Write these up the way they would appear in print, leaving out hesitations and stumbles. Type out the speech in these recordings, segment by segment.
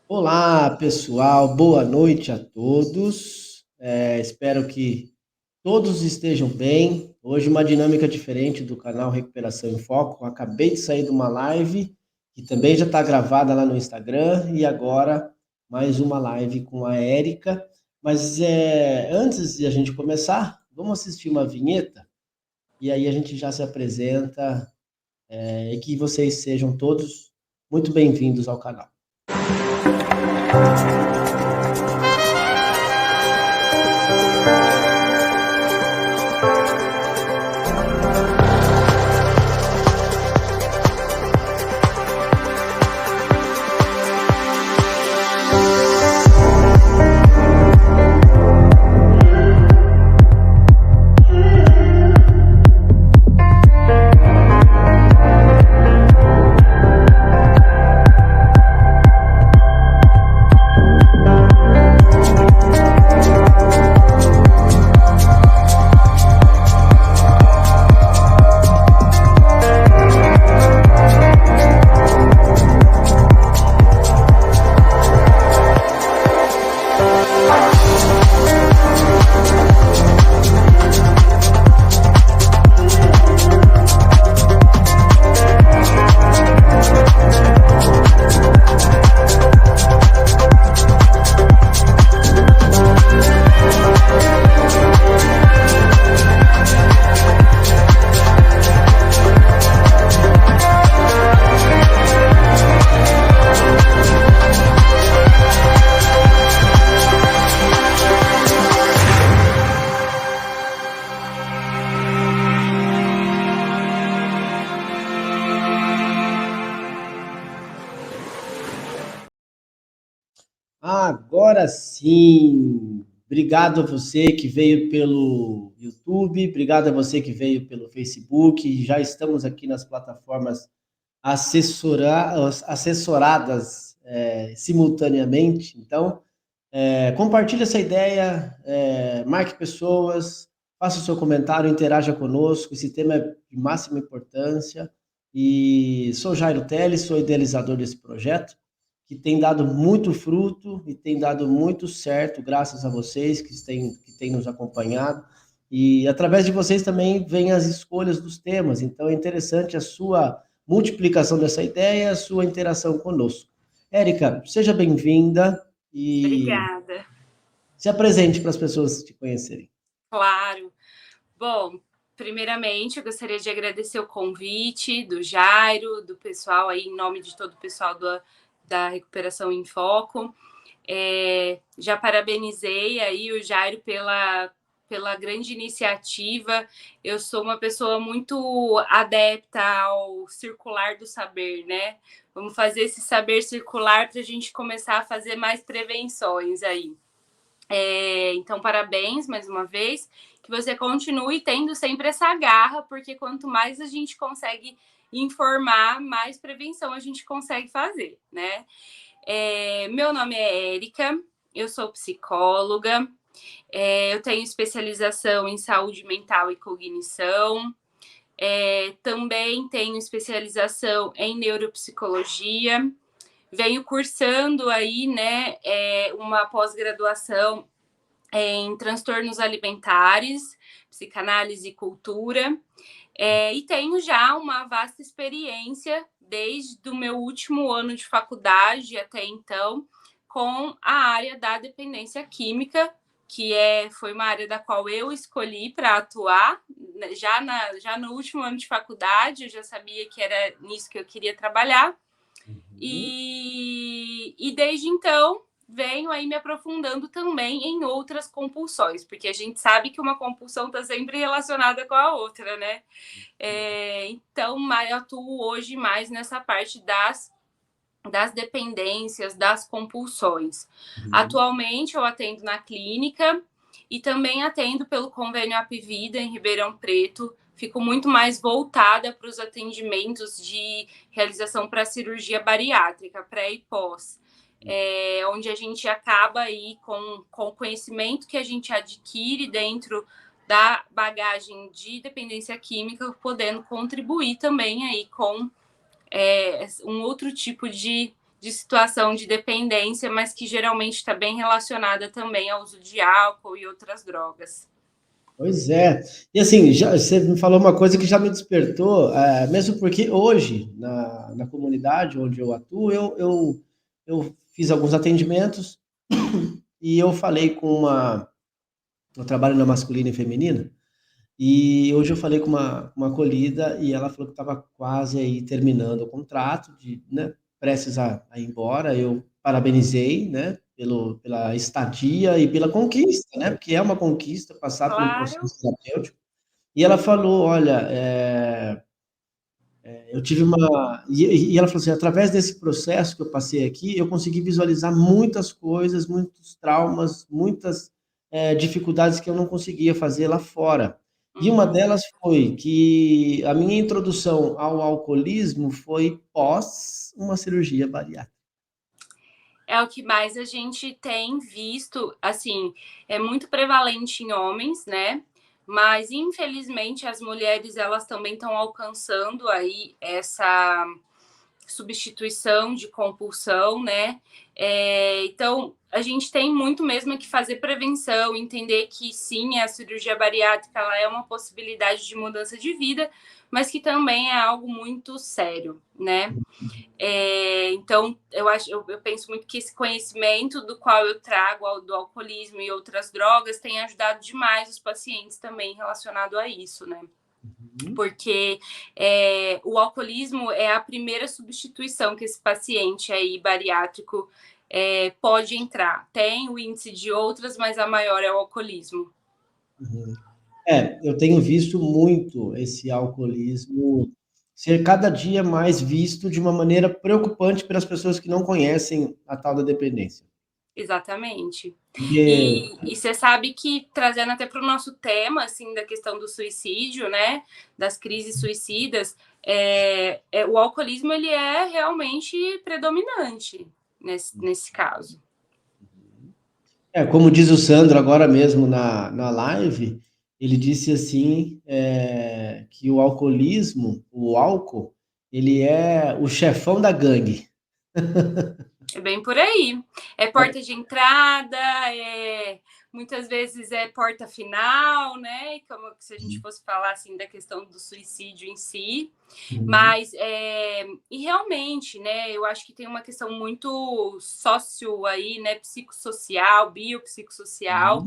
Olá, pessoal, boa noite a todos. Espero que todos estejam bem. Hoje, uma dinâmica diferente do canal Recuperação em Foco. Acabei de sair de uma live, que também já está gravada lá no Instagram, e agora mais uma live com a Érica. Mas antes de a gente começar, vamos assistir uma vinheta e aí a gente já se apresenta, e que vocês sejam todos muito bem-vindos ao canal. Agora sim! Obrigado a você que veio pelo YouTube, obrigado a você que veio pelo Facebook. Já estamos aqui nas plataformas assessoradas simultaneamente. Então, compartilhe essa ideia, marque pessoas, faça o seu comentário, interaja conosco. Esse tema é de máxima importância. E sou Jairo Teles, sou idealizador desse projeto, que tem dado muito fruto e tem dado muito certo, graças a vocês que têm nos acompanhado. E através de vocês também vêm as escolhas dos temas. Então é interessante a sua multiplicação dessa ideia, a sua interação conosco. Érica, seja bem-vinda e Obrigada. se apresente para as pessoas te conhecerem. Claro. Bom, primeiramente, eu gostaria de agradecer o convite do Jairo, do pessoal aí, em nome de todo o pessoal da Recuperação em Foco. Já parabenizei aí o Jairo pela grande iniciativa. Eu sou uma pessoa muito adepta ao circular do saber, né? Vamos fazer esse saber circular para a gente começar a fazer mais prevenções aí. Então, parabéns mais uma vez, que você continue tendo sempre essa garra, porque quanto mais a gente consegue informar, mais prevenção a gente consegue fazer, né? Meu nome é Érica, eu sou psicóloga, eu tenho especialização em saúde mental e cognição, também tenho especialização em neuropsicologia, venho cursando aí, né, uma pós-graduação em transtornos alimentares, psicanálise e cultura, e tenho já uma vasta experiência desde o meu último ano de faculdade até então com a área da dependência química, que foi uma área da qual eu escolhi para atuar. Já no último ano de faculdade, eu já sabia que era nisso que eu queria trabalhar. E desde então, venho aí me aprofundando também em outras compulsões, porque a gente sabe que uma compulsão está sempre relacionada com a outra, né? Então, eu atuo hoje mais nessa parte das dependências, das compulsões. Atualmente, eu atendo na clínica e também atendo pelo convênio Apvida em Ribeirão Preto. Fico muito mais voltada para os atendimentos de realização para cirurgia bariátrica, pré e pós. Onde a gente acaba aí com o conhecimento que a gente adquire dentro da bagagem de dependência química, podendo contribuir também aí com um outro tipo de de situação de dependência, mas que geralmente está bem relacionada também ao uso de álcool e outras drogas. Pois é. E assim, você me falou uma coisa que já me despertou, mesmo porque hoje, na comunidade onde eu atuo, eu fiz alguns atendimentos e eu falei com uma. Eu trabalho na masculina e feminina, e hoje eu falei com uma acolhida e ela falou que estava quase aí terminando o contrato, né, prestes a ir embora. Eu parabenizei, né, pela estadia e pela conquista, né, porque é uma conquista passar por um Claro. processo terapêutico. E ela falou: olha, eu tive uma. E ela falou assim: através desse processo que eu passei aqui, eu consegui visualizar muitas coisas, muitos traumas, muitas dificuldades que eu não conseguia fazer lá fora. E uma delas foi que a minha introdução ao alcoolismo foi pós uma cirurgia bariátrica. É o que mais a gente tem visto, assim, é muito prevalente em homens, né? Mas infelizmente as mulheres elas também estão alcançando aí essa substituição de compulsão, né? Então a gente tem muito mesmo que fazer prevenção, entender que sim, a cirurgia bariátrica ela é uma possibilidade de mudança de vida, mas que também é algo muito sério, né? Então, eu penso muito que esse conhecimento do qual eu trago do alcoolismo e outras drogas tem ajudado demais os pacientes também relacionado a isso, né? Porque o alcoolismo é a primeira substituição que esse paciente aí bariátrico pode entrar. Tem o índice de outras, mas a maior é o alcoolismo. Eu tenho visto muito esse alcoolismo ser cada dia mais visto de uma maneira preocupante pelas pessoas que não conhecem a tal da dependência. Exatamente. Porque E você sabe que, trazendo até para o nosso tema, assim, da questão do suicídio, né, das crises suicidas, o alcoolismo, ele é realmente predominante nesse caso. como diz o Sandro agora mesmo na live, ele disse assim, que o alcoolismo, o álcool, ele é o chefão da gangue. É bem por aí. É porta de entrada, muitas vezes é porta final, né? Como se a gente fosse falar assim da questão do suicídio em si. Mas e realmente, né? Eu acho que tem uma questão muito sócio aí, né? Psicossocial, biopsicossocial.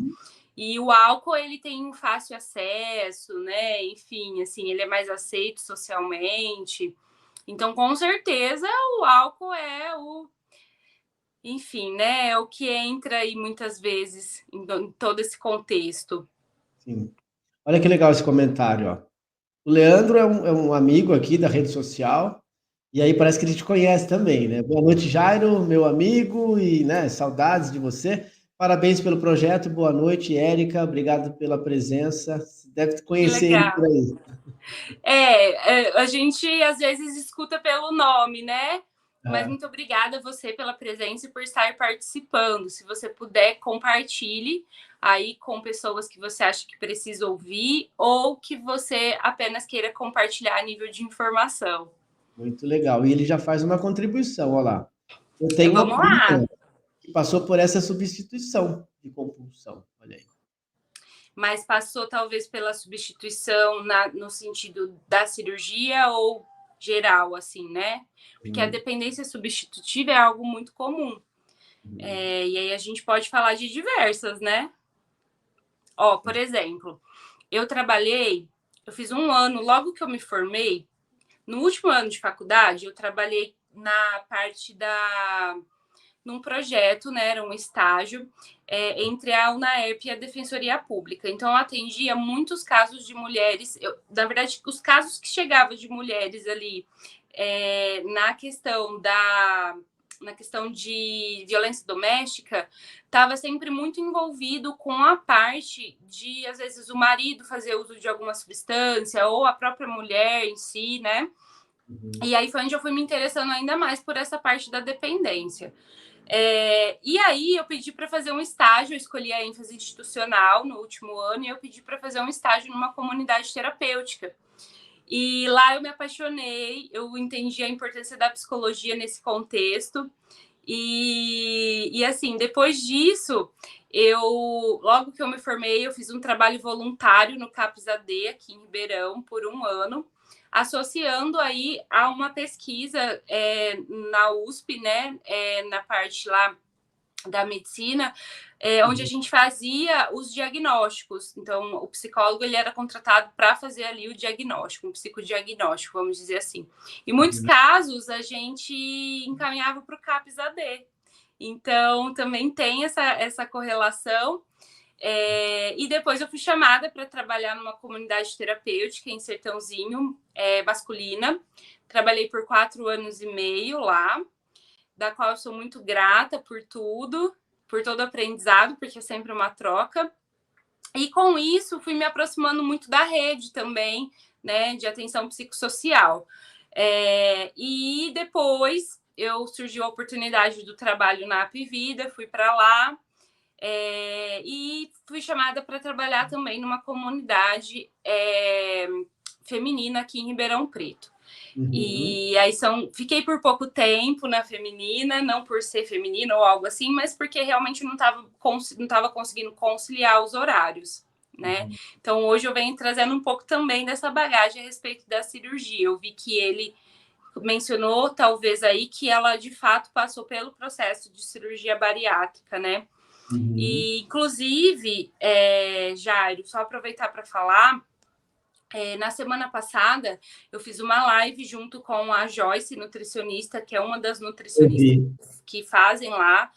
E o álcool ele tem um fácil acesso, né? Enfim, assim, ele é mais aceito socialmente. Então, com certeza, o álcool é enfim, né? É o que entra aí muitas vezes em todo esse contexto. Sim. Olha que legal esse comentário, ó. O Leandro é um amigo aqui da rede social, e aí parece que ele te conhece também, né? Boa noite, Jairo, meu amigo, e né, saudades de você. Parabéns pelo projeto, boa noite, Érica, obrigado pela presença. Deve Que conhecer ele por legal. aí. A gente às vezes escuta pelo nome, né? Mas Ah, muito obrigada a você pela presença e por estar participando. Se você puder, compartilhe aí com pessoas que você acha que precisa ouvir ou que você apenas queira compartilhar a nível de informação. muito legal. E ele já faz uma contribuição, olha lá. Eu tenho uma Vamos lá. prima que passou por essa substituição de compulsão, olha aí. Mas passou talvez pela substituição no sentido da cirurgia ou geral, assim, né? Porque a dependência substitutiva é algo muito comum. E aí a gente pode falar de diversas, né? Ó, por exemplo, eu fiz um ano, logo que eu me formei, no último ano de faculdade, eu trabalhei na parte num projeto, né, era um estágio entre a UNAERP e a Defensoria Pública. Então, eu atendia muitos casos de mulheres, na verdade, os casos que chegavam de mulheres ali na questão de violência doméstica, estava sempre muito envolvido com a parte de, às vezes, o marido fazer uso de alguma substância ou a própria mulher em si, né? E aí foi onde eu fui me interessando ainda mais por essa parte da dependência. E aí eu pedi para fazer um estágio, eu escolhi a ênfase institucional no último ano e eu pedi para fazer um estágio numa comunidade terapêutica. E lá eu me apaixonei, eu entendi a importância da psicologia nesse contexto. E assim, depois disso, logo que eu me formei, eu fiz um trabalho voluntário no CAPS AD, aqui em Ribeirão, por 1 ano, associando aí a uma pesquisa na USP, né, na parte lá da medicina, onde a gente fazia os diagnósticos. Então, o psicólogo ele era contratado para fazer ali o diagnóstico, um psicodiagnóstico, vamos dizer assim. Em muitos casos, a gente encaminhava para o CAPS AD. Então, também tem essa correlação. E depois eu fui chamada para trabalhar numa comunidade terapêutica em Sertãozinho, masculina. Trabalhei por 4 anos e meio lá, da qual eu sou muito grata por tudo, por todo o aprendizado, porque é sempre uma troca. E com isso, fui me aproximando muito da rede também, né, de atenção psicossocial. E depois surgiu a oportunidade do trabalho na Apvida, fui para lá, e fui chamada para trabalhar também numa comunidade feminina aqui em Ribeirão Preto. E aí fiquei por pouco tempo na feminina, não por ser feminina ou algo assim, mas porque realmente não estava conseguindo conciliar os horários, né? Então hoje eu venho trazendo um pouco também dessa bagagem a respeito da cirurgia. Eu vi que ele mencionou talvez aí que ela de fato passou pelo processo de cirurgia bariátrica, né? E inclusive, Jairo, só aproveitar para falar, na semana passada, eu fiz uma live junto com a Joyce, nutricionista, que é uma das nutricionistas que fazem lá.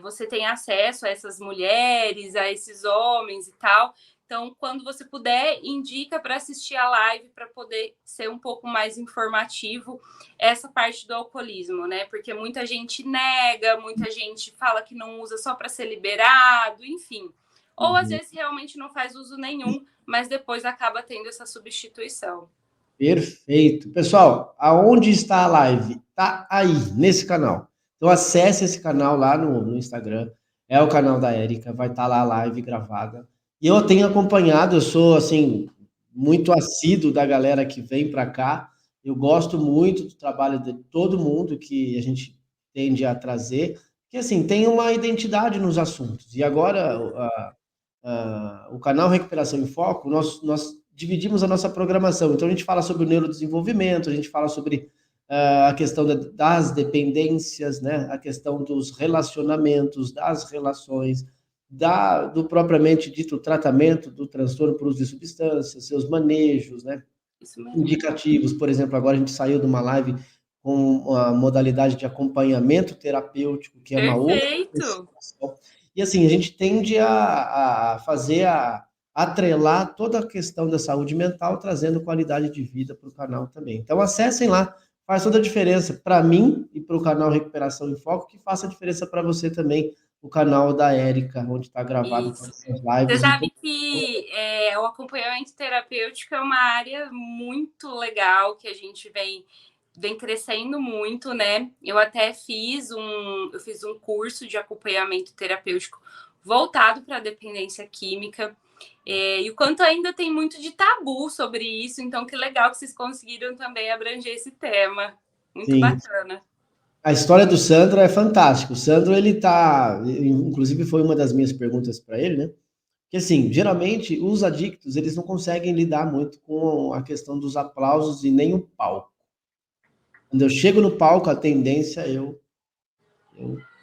Você tem acesso a essas mulheres, a esses homens e tal. Então, quando você puder, indica para assistir a live para poder ser um pouco mais informativo essa parte do alcoolismo, né? Porque muita gente nega, muita gente fala que não usa só para ser liberado, enfim. Ou às vezes realmente não faz uso nenhum, mas depois acaba tendo essa substituição. Perfeito. Pessoal, aonde está a live? Está aí, nesse canal. Então acesse esse canal lá no Instagram. É o canal da Érica, vai estar lá a live gravada. E eu tenho acompanhado, eu sou assim muito assíduo da galera que vem para cá. Eu gosto muito do trabalho de todo mundo que a gente tende a trazer, que assim tem uma identidade nos assuntos. E agora o canal Recuperação em Foco, nós dividimos a nossa programação. Então, a gente fala sobre o neurodesenvolvimento, a gente fala sobre a questão das dependências, né? A questão dos relacionamentos, das relações, do propriamente dito tratamento do transtorno por uso de substâncias, seus manejos, né? Indicativos. Por exemplo, agora a gente saiu de uma live com a modalidade de acompanhamento terapêutico, que é uma outra situação. E assim, a gente tende a atrelar toda a questão da saúde mental, trazendo qualidade de vida para o canal também. Então, acessem lá, faz toda a diferença para mim e para o canal Recuperação em Foco, que faça a diferença para você também, o canal da Érica, onde está gravado todas as lives. Você sabe que o acompanhamento terapêutico é uma área muito legal, que a gente vem crescendo muito, né? Eu até fiz um curso de acompanhamento terapêutico voltado para a dependência química. E o quanto ainda tem muito de tabu sobre isso, então que legal que vocês conseguiram também abranger esse tema. Muito bacana. A história do Sandro é fantástica. O Sandro, inclusive foi uma das minhas perguntas para ele, né? Que assim, geralmente os adictos, eles não conseguem lidar muito com a questão dos aplausos e nem o palco. Quando eu chego no palco, a tendência é eu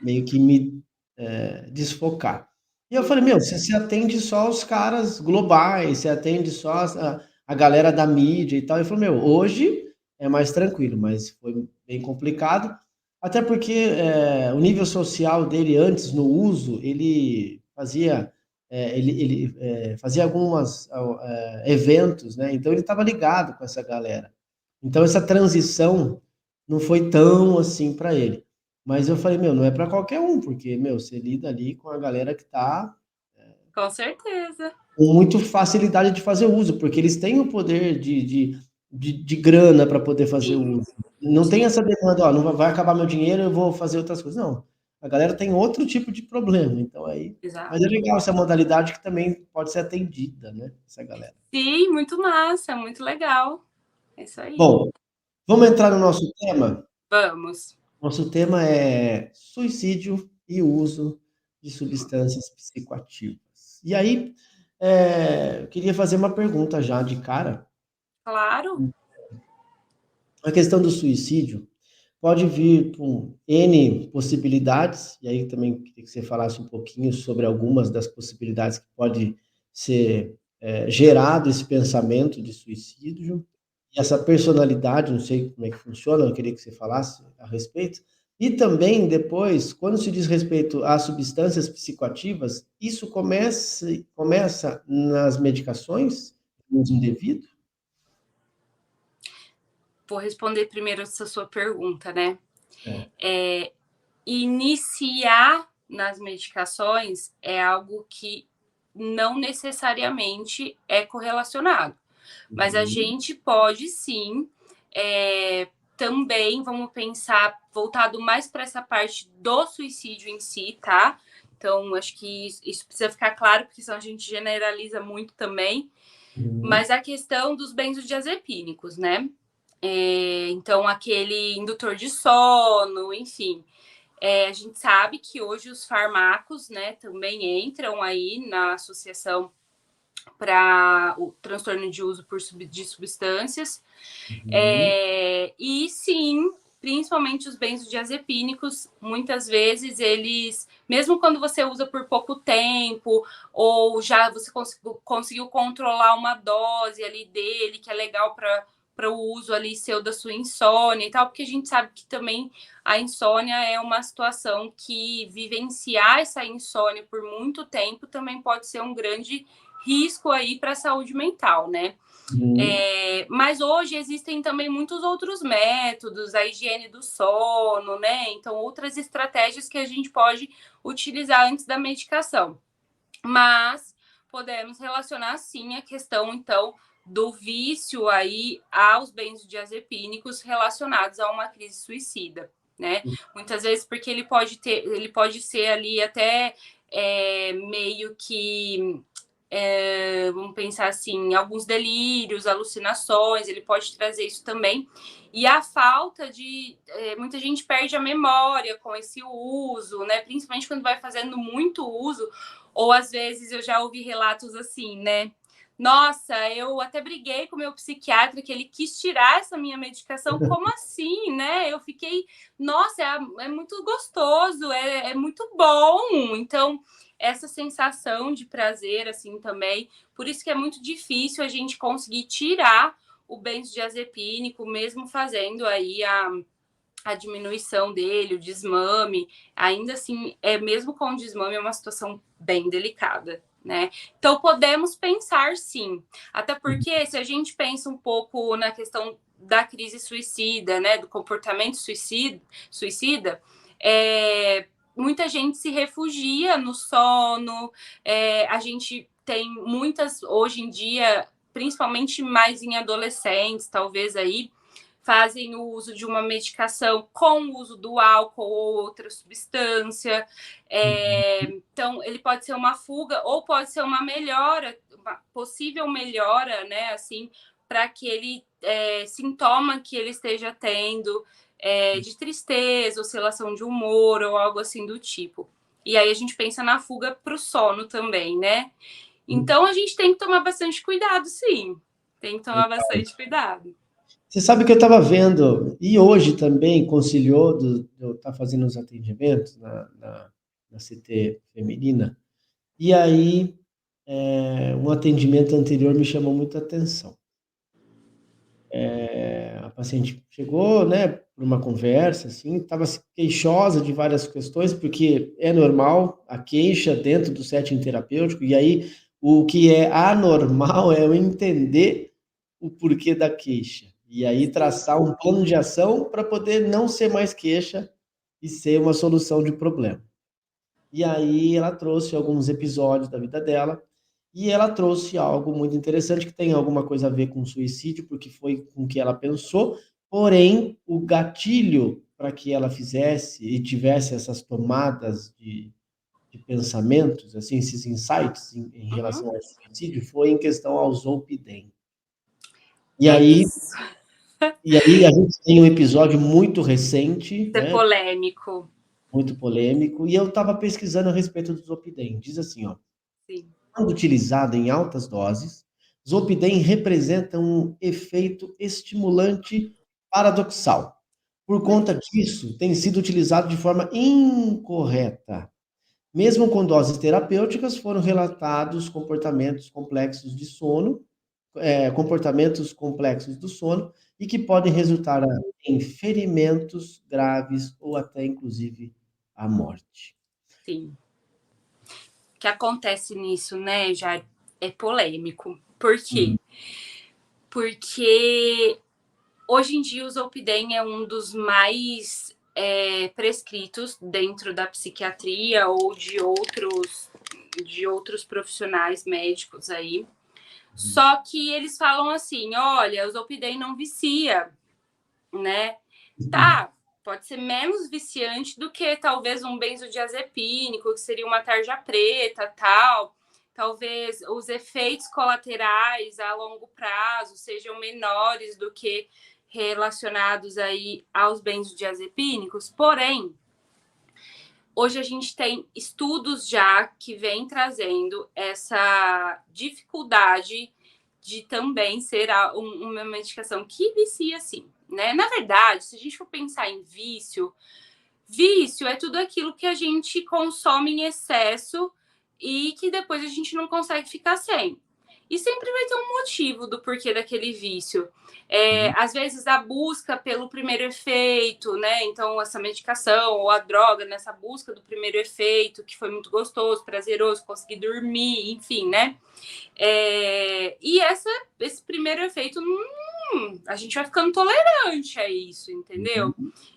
meio que me desfocar. E eu falei, você se atende só aos caras globais, você atende só a galera da mídia e tal. Ele falou, hoje é mais tranquilo, mas foi bem complicado, até porque o nível social dele antes, no uso, ele fazia alguns eventos, né? Então ele estava ligado com essa galera. Então essa transição não foi tão assim para ele. Mas eu falei, não é para qualquer um, porque, você lida ali com a galera que está com certeza, com muita facilidade de fazer uso, porque eles têm o poder de grana para poder fazer uso. Não tem essa demanda, não vai acabar meu dinheiro, eu vou fazer outras coisas. Não. a galera tem outro tipo de problema, então aí... Exato. Mas é legal essa modalidade que também pode ser atendida, né, essa galera. Sim, muito massa, muito legal. É isso aí. Bom, vamos entrar no nosso tema? Vamos. Nosso tema é suicídio e uso de substâncias psicoativas. E aí, eu queria fazer uma pergunta já de cara. Claro. A questão do suicídio pode vir com N possibilidades, e aí também queria que você falasse um pouquinho sobre algumas das possibilidades que pode ser gerado esse pensamento de suicídio, e essa personalidade, não sei como é que funciona, eu queria que você falasse a respeito. E também, depois, quando se diz respeito a substâncias psicoativas, isso começa nas medicações, no uso indevido? Vou responder primeiro essa sua pergunta, né? É. Iniciar nas medicações é algo que não necessariamente é correlacionado. Mas a gente pode sim, também, vamos pensar, voltado mais para essa parte do suicídio em si, tá? Então, acho que isso precisa ficar claro, porque senão a gente generaliza muito também. Mas a questão dos benzodiazepínicos, né? Então, aquele indutor de sono, enfim. A gente sabe que hoje os fármacos, né, também entram aí na associação para o transtorno de uso de substâncias. E sim, principalmente os benzodiazepínicos, muitas vezes eles, mesmo quando você usa por pouco tempo, ou já você conseguiu controlar uma dose ali dele, que é legal para o uso ali seu da sua insônia e tal, porque a gente sabe que também a insônia é uma situação que vivenciar essa insônia por muito tempo também pode ser um grande risco aí para a saúde mental, né? Mas hoje existem também muitos outros métodos, a higiene do sono, né? Então, outras estratégias que a gente pode utilizar antes da medicação. Mas podemos relacionar sim a questão, então, do vício aí aos benzodiazepínicos relacionados a uma crise suicida, né? Muitas vezes porque ele pode ser ali até meio que vamos pensar assim, alguns delírios, alucinações, ele pode trazer isso também. E a falta de... muita gente perde a memória com esse uso, né? Principalmente quando vai fazendo muito uso, ou às vezes eu já ouvi relatos assim, né? Nossa, eu até briguei com o meu psiquiatra que ele quis tirar essa minha medicação. Como assim, né? Eu fiquei... Nossa, é muito gostoso, é muito bom. Então, essa sensação de prazer, assim, também. Por isso que é muito difícil a gente conseguir tirar o benzodiazepínico, mesmo fazendo aí a diminuição dele, o desmame. Ainda assim, mesmo com o desmame, é uma situação bem delicada, né? Então, podemos pensar, sim. Até porque, se a gente pensa um pouco na questão da crise suicida, né, do comportamento suicida, muita gente se refugia no sono, a gente tem muitas, hoje em dia, principalmente mais em adolescentes, talvez aí, fazem o uso de uma medicação com o uso do álcool ou outra substância. Então, ele pode ser uma fuga ou pode ser uma melhora, uma possível melhora, né, assim, para aquele sintoma que ele esteja tendo, de tristeza, oscilação de humor ou algo assim do tipo. E aí a gente pensa na fuga para o sono também, né? Então a gente tem que tomar bastante cuidado, sim. Tem que tomar bastante cuidado. Você sabe que eu estava vendo, e hoje também conciliou de eu estar fazendo os atendimentos na CT feminina, e aí um atendimento anterior me chamou muita atenção. A paciente chegou, né, por uma conversa, assim, estava queixosa de várias questões, porque é normal a queixa dentro do setting terapêutico, e aí o que é anormal é eu entender o porquê da queixa. E aí traçar um plano de ação para poder não ser mais queixa e ser uma solução de problema. E aí ela trouxe alguns episódios da vida dela, e ela trouxe algo muito interessante que tem alguma coisa a ver com suicídio, porque foi com o que ela pensou, porém o gatilho para que ela fizesse e tivesse essas tomadas de pensamentos, assim, esses insights em relação ao suicídio, foi em questão ao Zolpidem. E É aí, isso. e aí a gente tem um episódio muito recente, Ser né, polêmico. muito polêmico, e eu estava pesquisando a respeito do Zolpidem. Diz assim, ó, Sim. quando utilizado em altas doses, Zolpidem representa um efeito estimulante paradoxal. Por conta disso, tem sido utilizado de forma incorreta. Mesmo com doses terapêuticas, foram relatados comportamentos complexos do sono e que podem resultar em ferimentos graves ou até, inclusive, a morte. Sim. O que acontece nisso, né, já é polêmico. Por quê? Porque hoje em dia o Zolpidem é um dos mais prescritos dentro da psiquiatria ou de outros profissionais médicos aí. Só que eles falam assim, olha, o Zolpidem não vicia, né? Tá, pode ser menos viciante do que talvez um benzodiazepínico, que seria uma tarja preta, tal. Talvez os efeitos colaterais a longo prazo sejam menores do que relacionados aí aos benzodiazepínicos. Porém, hoje a gente tem estudos já que vêm trazendo essa dificuldade de também ser uma medicação que vicia, sim, né? Na verdade, se a gente for pensar em vício, vício é tudo aquilo que a gente consome em excesso e que depois a gente não consegue ficar sem. E sempre vai ter um motivo do porquê daquele vício. Às vezes a busca pelo primeiro efeito, né? Então, essa medicação ou a droga, nessa busca do primeiro efeito, que foi muito gostoso, prazeroso, conseguir dormir, enfim, né? E esse primeiro efeito, a gente vai ficando tolerante a isso, entendeu?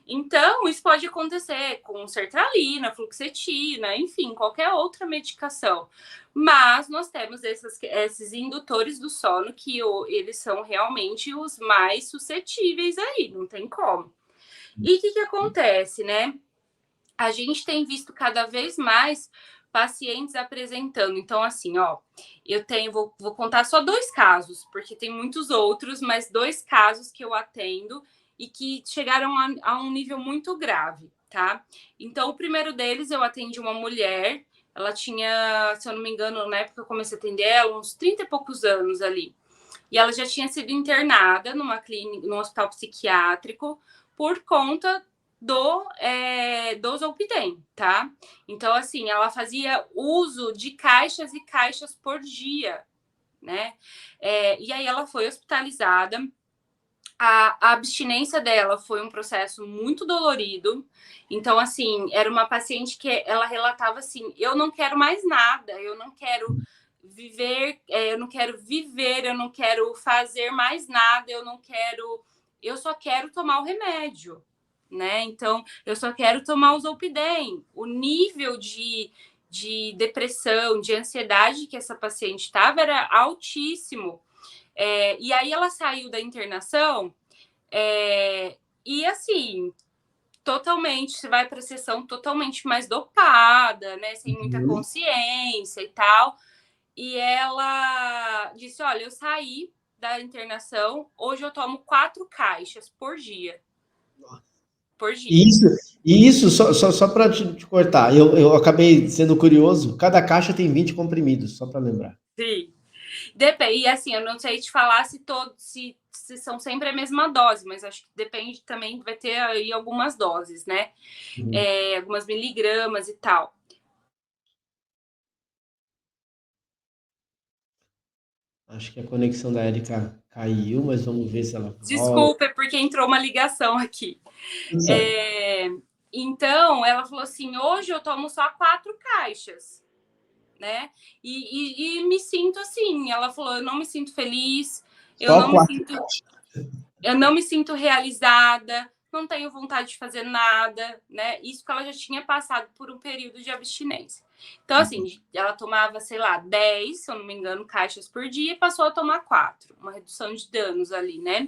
Então, isso pode acontecer com sertralina, fluoxetina, enfim, qualquer outra medicação. Mas nós temos esses indutores do sono que eles são realmente os mais suscetíveis aí, não tem como. E o que acontece, né? A gente tem visto cada vez mais pacientes apresentando. Então, assim, ó, vou contar só 2 casos, porque tem muitos outros, mas 2 casos que eu atendo e que chegaram a um nível muito grave, tá? Então, o primeiro deles, eu atendi uma mulher, ela tinha, se eu não me engano, na época que eu comecei a atender ela, uns 30 e poucos anos ali. E ela já tinha sido internada numa clínica, num hospital psiquiátrico, por conta do Zolpidem, tá? Então, assim, ela fazia uso de caixas e caixas por dia, né? E aí ela foi hospitalizada. A abstinência dela foi um processo muito dolorido. Então, assim, era uma paciente que ela relatava assim: eu não quero mais nada, eu não quero viver, eu não quero fazer mais nada, eu só quero tomar o remédio, né? Então, eu só quero tomar o Zolpidem. O nível de depressão, de ansiedade que essa paciente estava era altíssimo. E aí ela saiu da internação e assim, totalmente, você vai para a sessão totalmente mais dopada, né? Sem muita consciência e tal. E ela disse: olha, eu saí da internação, hoje eu tomo 4 caixas por dia. Por dia. Isso só para te cortar, eu acabei sendo curioso, cada caixa tem 20 comprimidos, só para lembrar. Sim. Depende, e assim, eu não sei te falar se são sempre a mesma dose, mas acho que depende também, vai ter aí algumas doses, né? Algumas miligramas e tal. Acho que a conexão da Erika caiu, mas vamos ver se ela volta. Desculpa, é porque entrou uma ligação aqui. Tudo certo. Então, ela falou assim: hoje eu tomo só 4 caixas, né? E me sinto assim. Ela falou: eu não me sinto feliz, Só 4. eu não me sinto realizada, não tenho vontade de fazer nada, né? Isso que ela já tinha passado por um período de abstinência. Então, assim, ela tomava, sei lá, 10, se eu não me engano, caixas por dia e passou a tomar 4. Uma redução de danos ali, né?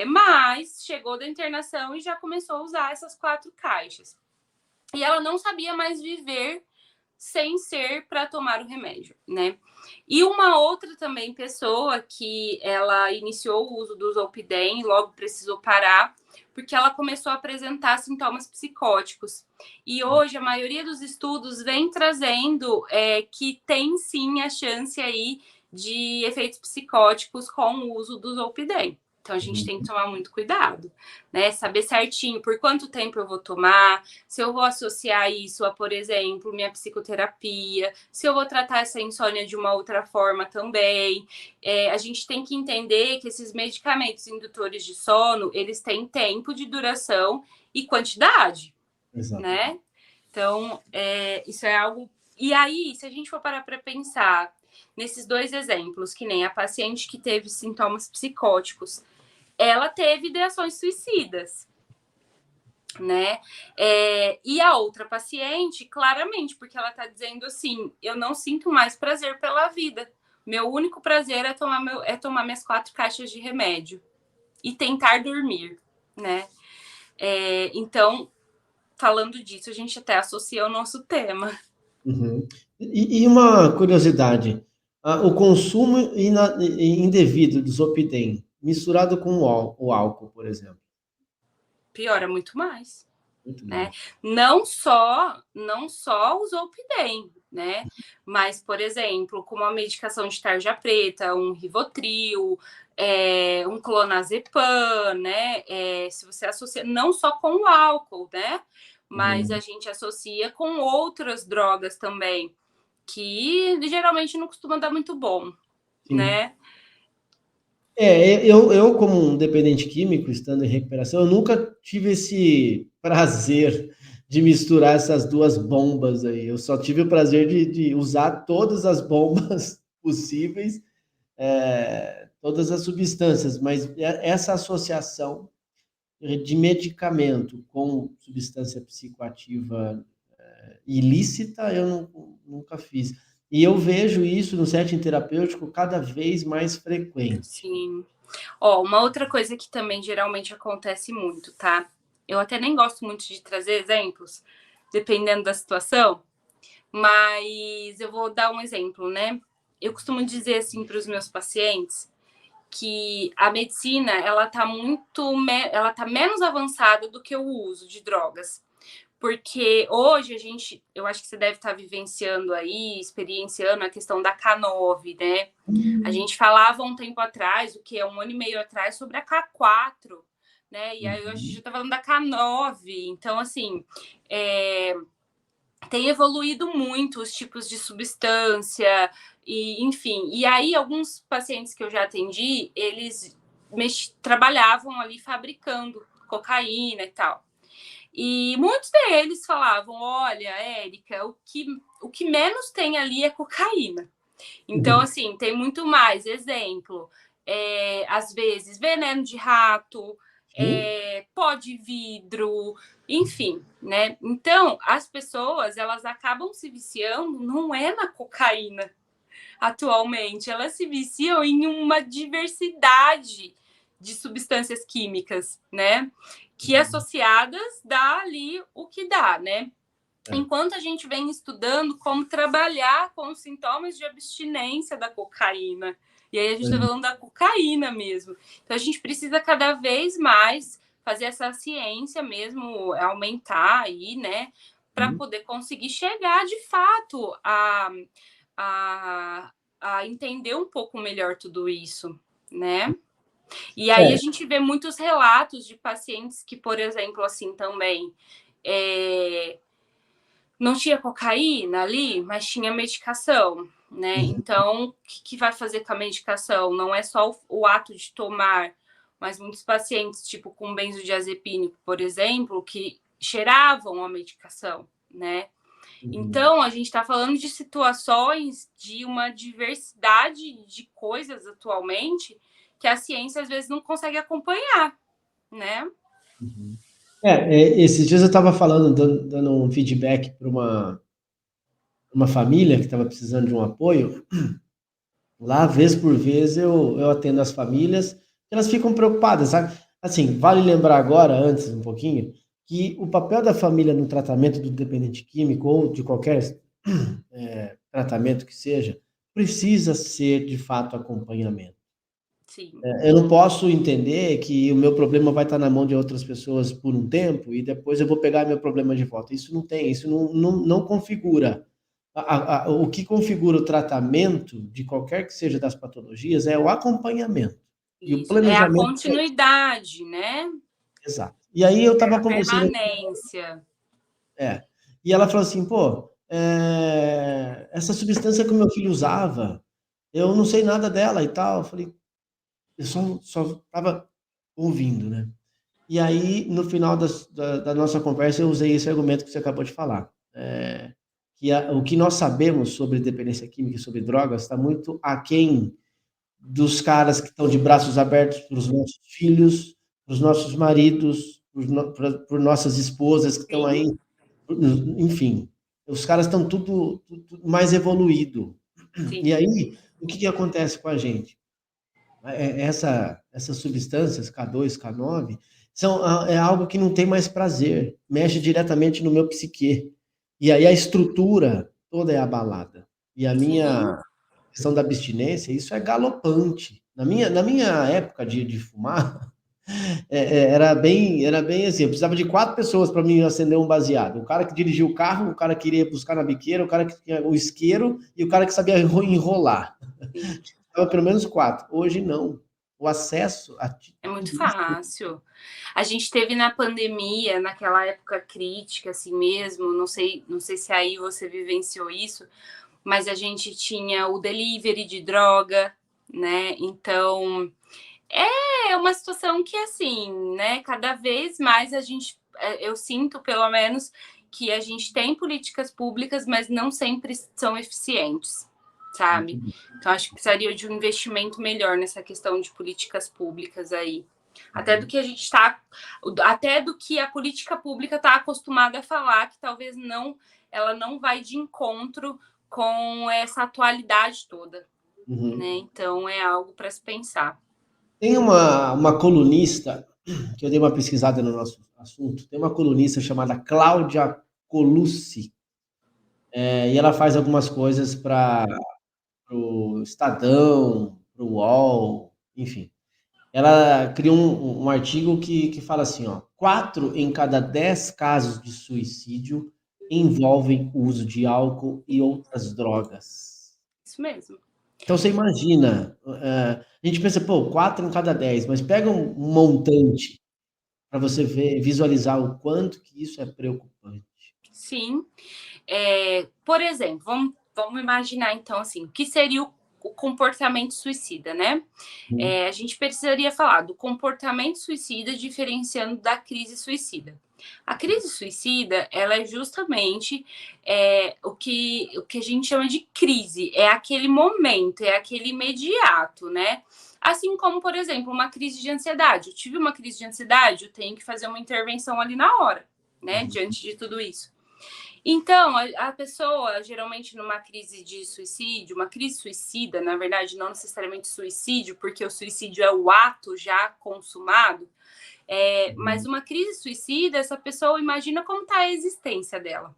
Mas chegou da internação e já começou a usar essas 4 caixas. E ela não sabia mais viver sem ser para tomar o remédio, né? E uma outra também pessoa que ela iniciou o uso do Zolpidem e logo precisou parar, porque ela começou a apresentar sintomas psicóticos. E hoje a maioria dos estudos vem trazendo que tem sim a chance aí de efeitos psicóticos com o uso do Zolpidem. Então a gente tem que tomar muito cuidado, né? Saber certinho por quanto tempo eu vou tomar, se eu vou associar isso a, por exemplo, minha psicoterapia, se eu vou tratar essa insônia de uma outra forma também. A gente tem que entender que esses medicamentos indutores de sono, eles têm tempo de duração e quantidade, Exato. né? Então, isso é algo... E aí, se a gente for parar para pensar nesses 2 exemplos, que nem a paciente que teve sintomas psicóticos, ela teve ideações suicidas, né? E a outra paciente, claramente, porque ela está dizendo assim, eu não sinto mais prazer pela vida. Meu único prazer é tomar minhas 4 caixas de remédio e tentar dormir, né? Então, falando disso, a gente até associa o nosso tema. Uhum. E uma curiosidade, o consumo indevido do Zolpidem, misturado com o álcool, por exemplo. Piora muito mais. Muito Né? mais. Não só o Zolpidem, né? Mas, por exemplo, como a medicação de tarja preta, um Rivotril, um clonazepam, né? Se você associa, não só com o álcool, né? Mas a gente associa com outras drogas também, que geralmente não costuma dar muito bom, Sim. né? Eu, como um dependente químico, estando em recuperação, eu nunca tive esse prazer de misturar essas 2 bombas aí. Eu só tive o prazer de usar todas as bombas possíveis, todas as substâncias, mas essa associação de medicamento com substância psicoativa ilícita eu nunca fiz. E eu vejo isso no setting terapêutico cada vez mais frequente. Sim. Uma outra coisa que também geralmente acontece muito, tá? Eu até nem gosto muito de trazer exemplos, dependendo da situação, mas eu vou dar um exemplo, né? Eu costumo dizer assim para os meus pacientes que a medicina ela tá menos avançada do que o uso de drogas. Porque hoje eu acho que você deve estar vivenciando aí, experienciando a questão da K9, né? A gente falava um tempo atrás, o que é 1 ano e meio atrás, sobre a K4, né? E aí hoje a gente está falando da K9. Então, assim, tem evoluído muito os tipos de substância, e enfim. E aí, alguns pacientes que eu já atendi, eles trabalhavam ali fabricando cocaína e tal. E muitos deles falavam: olha, Érica, o que menos tem ali é cocaína. Então, assim, tem muito mais. Exemplo, às vezes, veneno de rato, pó de vidro, enfim, né? Então, as pessoas, elas acabam se viciando, não é na cocaína atualmente, elas se viciam em uma diversidade de substâncias químicas, né? Que associadas dá ali o que dá, né? Enquanto a gente vem estudando como trabalhar com os sintomas de abstinência da cocaína. E aí a gente está falando da cocaína mesmo. Então a gente precisa cada vez mais fazer essa ciência mesmo, aumentar aí, né? Para poder conseguir chegar de fato a entender um pouco melhor tudo isso, né? E aí a gente vê muitos relatos de pacientes que, por exemplo, assim também não tinha cocaína ali, mas tinha medicação, né? Então, o que vai fazer com a medicação? Não é só o ato de tomar, mas muitos pacientes, tipo com benzodiazepínico, por exemplo, que cheiravam a medicação, né? Então, a gente está falando de situações de uma diversidade de coisas atualmente que a ciência às vezes não consegue acompanhar, né? Esses dias eu estava falando, dando um feedback para uma família que estava precisando de um apoio. Lá, vez por vez, eu atendo as famílias, elas ficam preocupadas, sabe? Assim, vale lembrar agora, antes um pouquinho, que o papel da família no tratamento do dependente químico ou de qualquer tratamento que seja, precisa ser de fato acompanhamento. Sim. Eu não posso entender que o meu problema vai estar na mão de outras pessoas por um tempo e depois eu vou pegar meu problema de volta. Isso não tem, isso não configura. O que configura o tratamento de qualquer que seja das patologias é o acompanhamento e o Isso. É a planejamento. continuidade, né? Exato. E aí eu É estava a conversando. permanência. E ela falou assim, pô, essa substância que o meu filho usava, eu não sei nada dela e tal. Eu falei, eu só estava ouvindo, né? E aí, no final da nossa conversa, eu usei esse argumento que você acabou de falar. O que nós sabemos sobre dependência química e sobre drogas está muito aquém dos caras que estão de braços abertos para os nossos filhos, para os nossos maridos, por nossas esposas que estão aí, Sim, enfim. Os caras estão tudo mais evoluído. E sim. aí, o que acontece com a gente? Essas substâncias, K2, K9, é algo que não tem mais prazer, mexe diretamente no meu psique. E aí a estrutura toda é abalada. E a Sim. minha questão da abstinência, isso é galopante. Na minha época de fumar, era bem assim, eu precisava de 4 pessoas para mim acender um baseado. O cara que dirigia o carro, o cara que iria buscar na biqueira, o cara que tinha o isqueiro e o cara que sabia enrolar. Sim. Precisava pelo menos 4. Hoje não. O acesso a É muito tudo isso. fácil. A gente teve na pandemia, naquela época crítica, assim mesmo, não sei se aí você vivenciou isso, mas a gente tinha o delivery de droga, né? Então, é uma situação que, assim, né, cada vez mais eu sinto, pelo menos, que a gente tem políticas públicas, mas não sempre são eficientes, Muito sabe? bom. Então, acho que precisaria de um investimento melhor nessa questão de políticas públicas aí. Até do Uhum. que a gente está, até do que a política pública está acostumada a falar, que talvez ela não vai de encontro com essa atualidade toda, né? Uhum. Então é algo para se pensar. Tem uma colunista, que eu dei uma pesquisada no nosso assunto, tem uma colunista chamada Cláudia Colucci, e ela faz algumas coisas para o Estadão, para o UOL, enfim. Ela criou um artigo que fala assim, ó, 4 em cada 10 casos de suicídio envolvem o uso de álcool e outras drogas. Isso mesmo. Então você imagina, a gente pensa, pô, 4 em cada 10, mas pega um montante para você ver, visualizar o quanto que isso é preocupante. Sim. Por exemplo, vamos imaginar então assim, o que seria o comportamento suicida, né? Uhum, A gente precisaria falar do comportamento suicida diferenciando da crise suicida. A crise suicida, ela é justamente o que a gente chama de crise, é aquele momento, é aquele imediato, né? Assim como, por exemplo, uma crise de ansiedade. Eu tive uma crise de ansiedade, eu tenho que fazer uma intervenção ali na hora, né? uhum, Diante de tudo isso. Então, a pessoa, geralmente numa crise de suicídio, uma crise suicida, na verdade, não necessariamente suicídio, porque o suicídio é o ato já consumado, mas uhum, uma crise suicida, essa pessoa imagina como está a existência dela.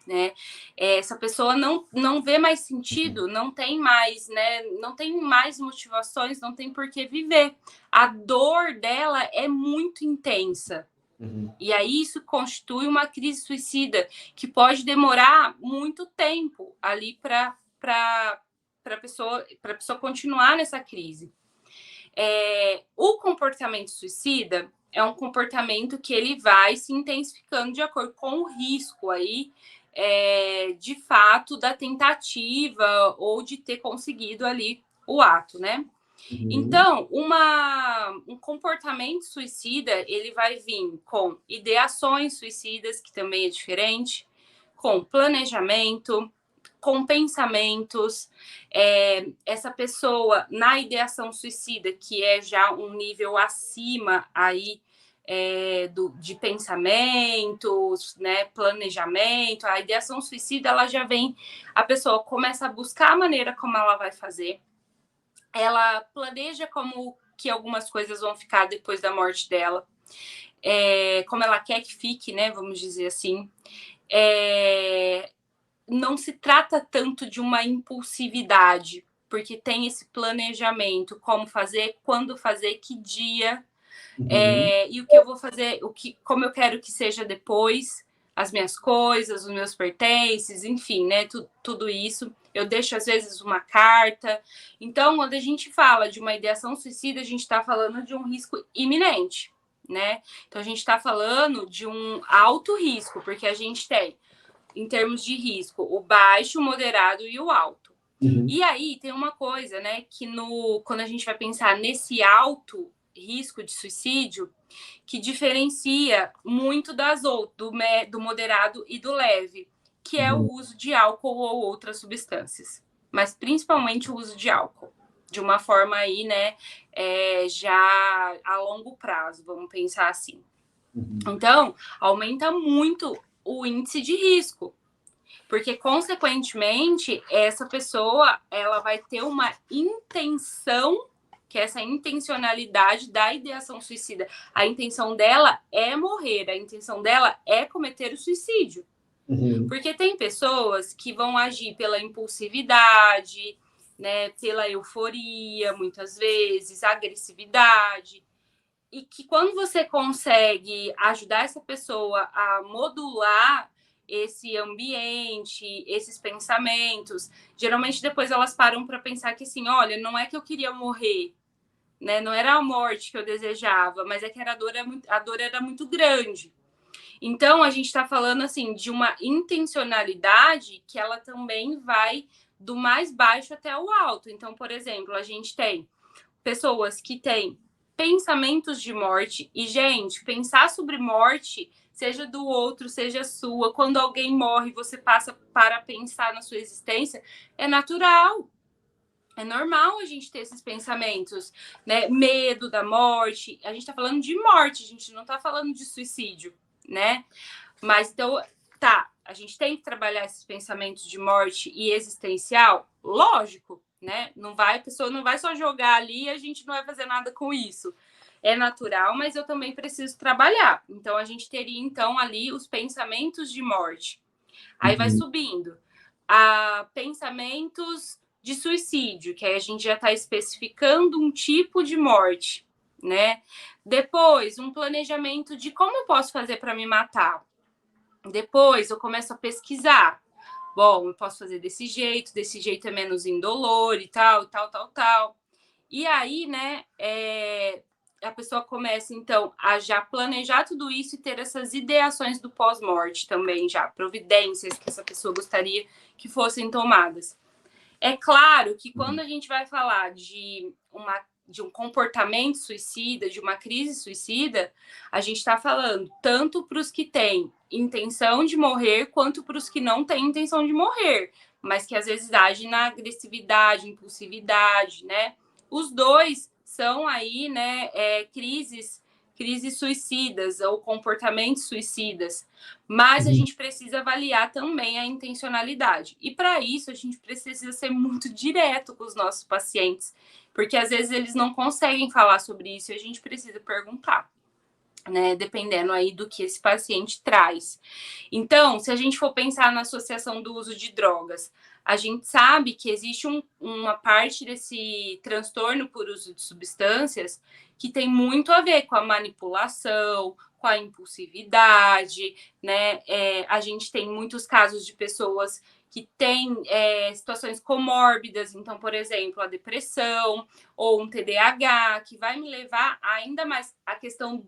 Né? Essa pessoa não vê mais uhum, sentido, não tem mais, né? Não tem mais motivações, não tem por que viver. A dor dela é muito intensa. uhum, E aí isso constitui uma crise suicida que pode demorar muito tempo ali para a pessoa continuar nessa crise. O comportamento suicida é um comportamento que ele vai se intensificando de acordo com o risco aí, de fato, da tentativa ou de ter conseguido ali o ato, né? uhum, Então, um comportamento suicida, ele vai vir com ideações suicidas, que também é diferente, com planejamento, com pensamentos. Essa pessoa, na ideação suicida, que é já um nível acima aí de pensamentos, né, planejamento, a ideação suicida, ela já vem, a pessoa começa a buscar a maneira como ela vai fazer, ela planeja que algumas coisas vão ficar depois da morte dela, como ela quer que fique, né? Vamos dizer assim. Não se trata tanto de uma impulsividade, porque tem esse planejamento, como fazer, quando fazer, que dia, e o que eu vou fazer, como eu quero que seja depois, as minhas coisas, os meus pertences, enfim, né? Tudo isso. Eu deixo, às vezes, uma carta. Então, quando a gente fala de uma ideação suicida, a gente está falando de um risco iminente, né? Então, a gente está falando de um alto risco, porque a gente tem, em termos de risco, o baixo, o moderado e o alto. E aí tem uma coisa, né, que quando a gente vai pensar nesse alto risco de suicídio, que diferencia muito do moderado e do leve, que é o uso de álcool ou outras substâncias, mas principalmente o uso de álcool, de uma forma aí, né, já a longo prazo, vamos pensar assim. Então, aumenta muito o índice de risco, porque, consequentemente, essa pessoa ela vai ter uma intenção, que é essa intencionalidade da ideação suicida. A intenção dela é morrer, a intenção dela é cometer o suicídio. Porque tem pessoas que vão agir pela impulsividade, né, pela euforia, muitas vezes, agressividade, e que quando você consegue ajudar essa pessoa a modular esse ambiente, esses pensamentos, geralmente depois elas param para pensar que assim, olha, não é que eu queria morrer, né? Não era a morte que eu desejava, mas é que a dor era muito grande. Então a gente está falando assim de uma intencionalidade que ela também vai do mais baixo até o alto. Então, por exemplo, a gente tem pessoas que têm pensamentos de morte. E, gente, pensar sobre morte, seja do outro, seja sua, quando alguém morre, você passa para pensar na sua existência, é natural. É normal a gente ter esses pensamentos, né? Medo da morte. A gente está falando de morte, a gente não está falando de suicídio, né? Mas então, tá, a gente tem que trabalhar esses pensamentos de morte e existencial, lógico, né? A pessoa não vai só jogar ali e a gente não vai fazer nada com isso. É natural, mas eu também preciso trabalhar. Então, a gente teria, então, ali os pensamentos de morte. Aí vai subindo. Pensamentos de suicídio, que aí a gente já está especificando um tipo de morte, né? Depois, um planejamento de como eu posso fazer para me matar. Depois, eu começo a pesquisar. Bom, eu posso fazer desse jeito é menos indolor e tal, tal, tal, tal. E aí, né, a pessoa começa, então, a já planejar tudo isso e ter essas ideações do pós-morte também, já, providências que essa pessoa gostaria que fossem tomadas. É claro que quando a gente vai falar de um comportamento suicida, de uma crise suicida, a gente está falando tanto para os que têm intenção de morrer, quanto para os que não têm intenção de morrer, mas que às vezes agem na agressividade, impulsividade, né? Os dois são aí, né, crises suicidas ou comportamentos suicidas, mas a gente precisa avaliar também a intencionalidade. E para isso a gente precisa ser muito direto com os nossos pacientes, porque às vezes eles não conseguem falar sobre isso e a gente precisa perguntar, né, dependendo aí do que esse paciente traz. Então, se a gente for pensar na associação do uso de drogas, a gente sabe que existe uma parte desse transtorno por uso de substâncias que tem muito a ver com a manipulação, com a impulsividade, né? A gente tem muitos casos de pessoas que têm situações comórbidas, então, por exemplo, a depressão ou um TDAH, que vai me levar ainda mais à questão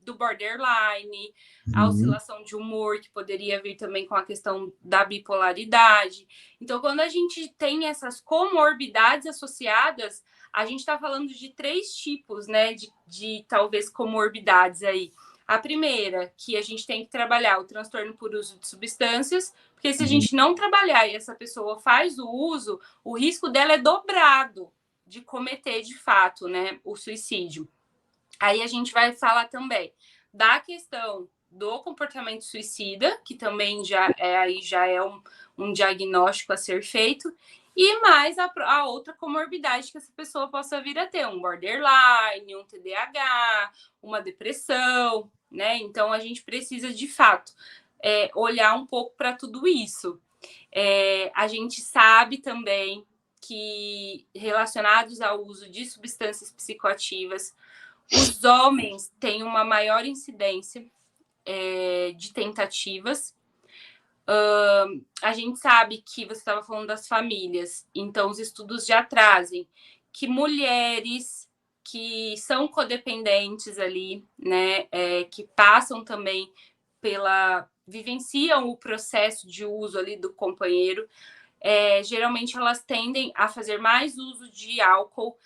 do borderline, a oscilação de humor, que poderia vir também com a questão da bipolaridade. Então, quando a gente tem essas comorbidades associadas, a gente está falando de 3 tipos, né, de talvez comorbidades aí. A primeira, que a gente tem que trabalhar, o transtorno por uso de substâncias, porque se a gente não trabalhar e essa pessoa faz o uso, o risco dela é dobrado de cometer, de fato, né, o suicídio. Aí a gente vai falar também da questão do comportamento suicida, que também já é um diagnóstico a ser feito, e mais a outra comorbidade que essa pessoa possa vir a ter, um borderline, um TDAH, uma depressão, né? Então, a gente precisa, de fato, olhar um pouco para tudo isso. A gente sabe também que, relacionados ao uso de substâncias psicoativas, os homens têm uma maior incidência de tentativas. A gente sabe que você estava falando das famílias, então os estudos já trazem que mulheres que são codependentes ali, né, que passam também vivenciam o processo de uso ali do companheiro, geralmente elas tendem a fazer mais uso de álcool,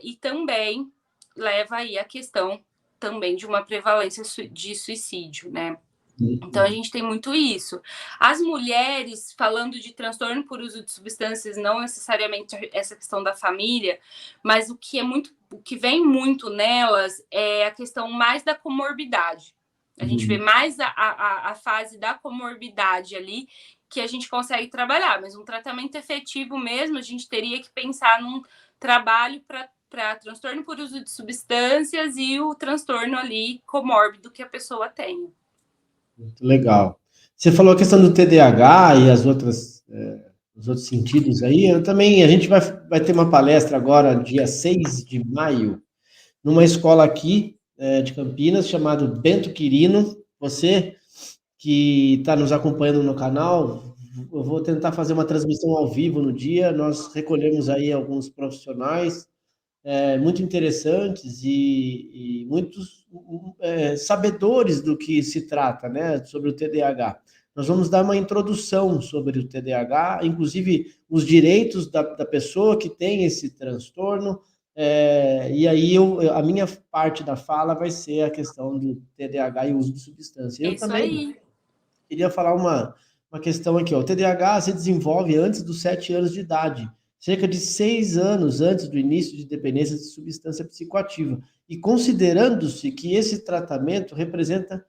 e também leva aí a questão também de uma prevalência de suicídio, né? Então, a gente tem muito isso. As mulheres, falando de transtorno por uso de substâncias, não necessariamente essa questão da família, mas o que vem muito nelas é a questão mais da comorbidade. A gente vê mais a fase da comorbidade ali, que a gente consegue trabalhar, mas um tratamento efetivo mesmo, a gente teria que pensar num trabalho para transtorno por uso de substâncias e o transtorno ali comórbido que a pessoa tenha. Muito legal. Você falou a questão do TDAH e os outros sentidos aí. A gente vai ter uma palestra agora, dia 6 de maio, numa escola aqui de Campinas, chamado Bento Quirino. Você que está nos acompanhando no canal, eu vou tentar fazer uma transmissão ao vivo no dia. Nós recolhemos aí alguns profissionais muito interessantes e muitos sabedores do que se trata, né, sobre o TDAH. Nós vamos dar uma introdução sobre o TDAH, inclusive os direitos da pessoa que tem esse transtorno, e aí a minha parte da fala vai ser a questão do TDAH e uso de substância. Eu Isso também aí. queria falar uma questão aqui. Ó. O TDAH se desenvolve antes dos 7 anos de idade, cerca de 6 anos antes do início de dependência de substância psicoativa, e considerando-se que esse tratamento representa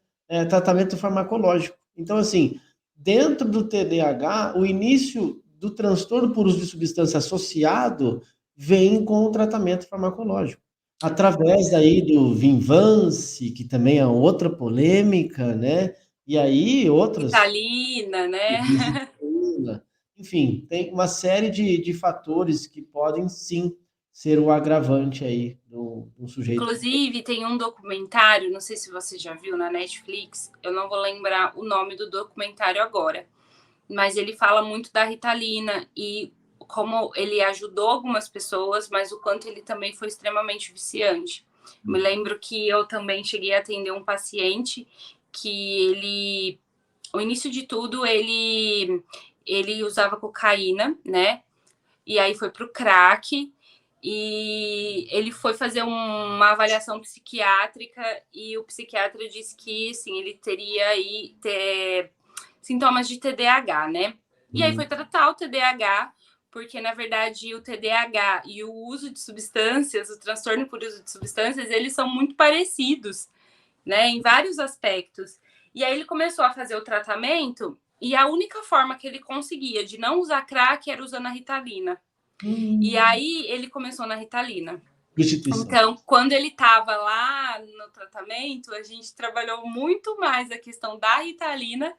tratamento farmacológico. Então, assim, dentro do TDAH, o início do transtorno por uso de substância associado vem com o tratamento farmacológico. Através aí do Vinvance, que também é outra polêmica, né? E aí outras, Ritalina, né? enfim, tem uma série de fatores que podem sim ser o agravante aí do sujeito. Inclusive, tem um documentário, não sei se você já viu na Netflix, eu não vou lembrar o nome do documentário agora, mas ele fala muito da Ritalina e como ele ajudou algumas pessoas, mas o quanto ele também foi extremamente viciante. Me lembro que eu também cheguei a atender um paciente que o início de tudo, ele usava cocaína, né? E aí foi pro crack, e ele foi fazer uma avaliação psiquiátrica e o psiquiatra disse que, sim, ele teria aí sintomas de TDAH, né? E aí foi tratar o TDAH, porque, na verdade, o TDAH e o uso de substâncias, o transtorno por uso de substâncias, eles são muito parecidos, né, em vários aspectos. E aí ele começou a fazer o tratamento e a única forma que ele conseguia de não usar crack era usando a Ritalina. E aí ele começou na Ritalina. Então, quando ele estava lá no tratamento, a gente trabalhou muito mais a questão da Ritalina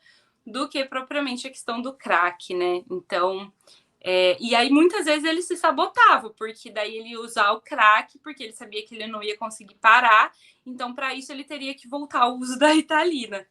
do que propriamente a questão do crack, né? Então, e aí muitas vezes ele se sabotava, porque daí ele ia usar o crack, porque ele sabia que ele não ia conseguir parar, então para isso ele teria que voltar ao uso da Ritalina.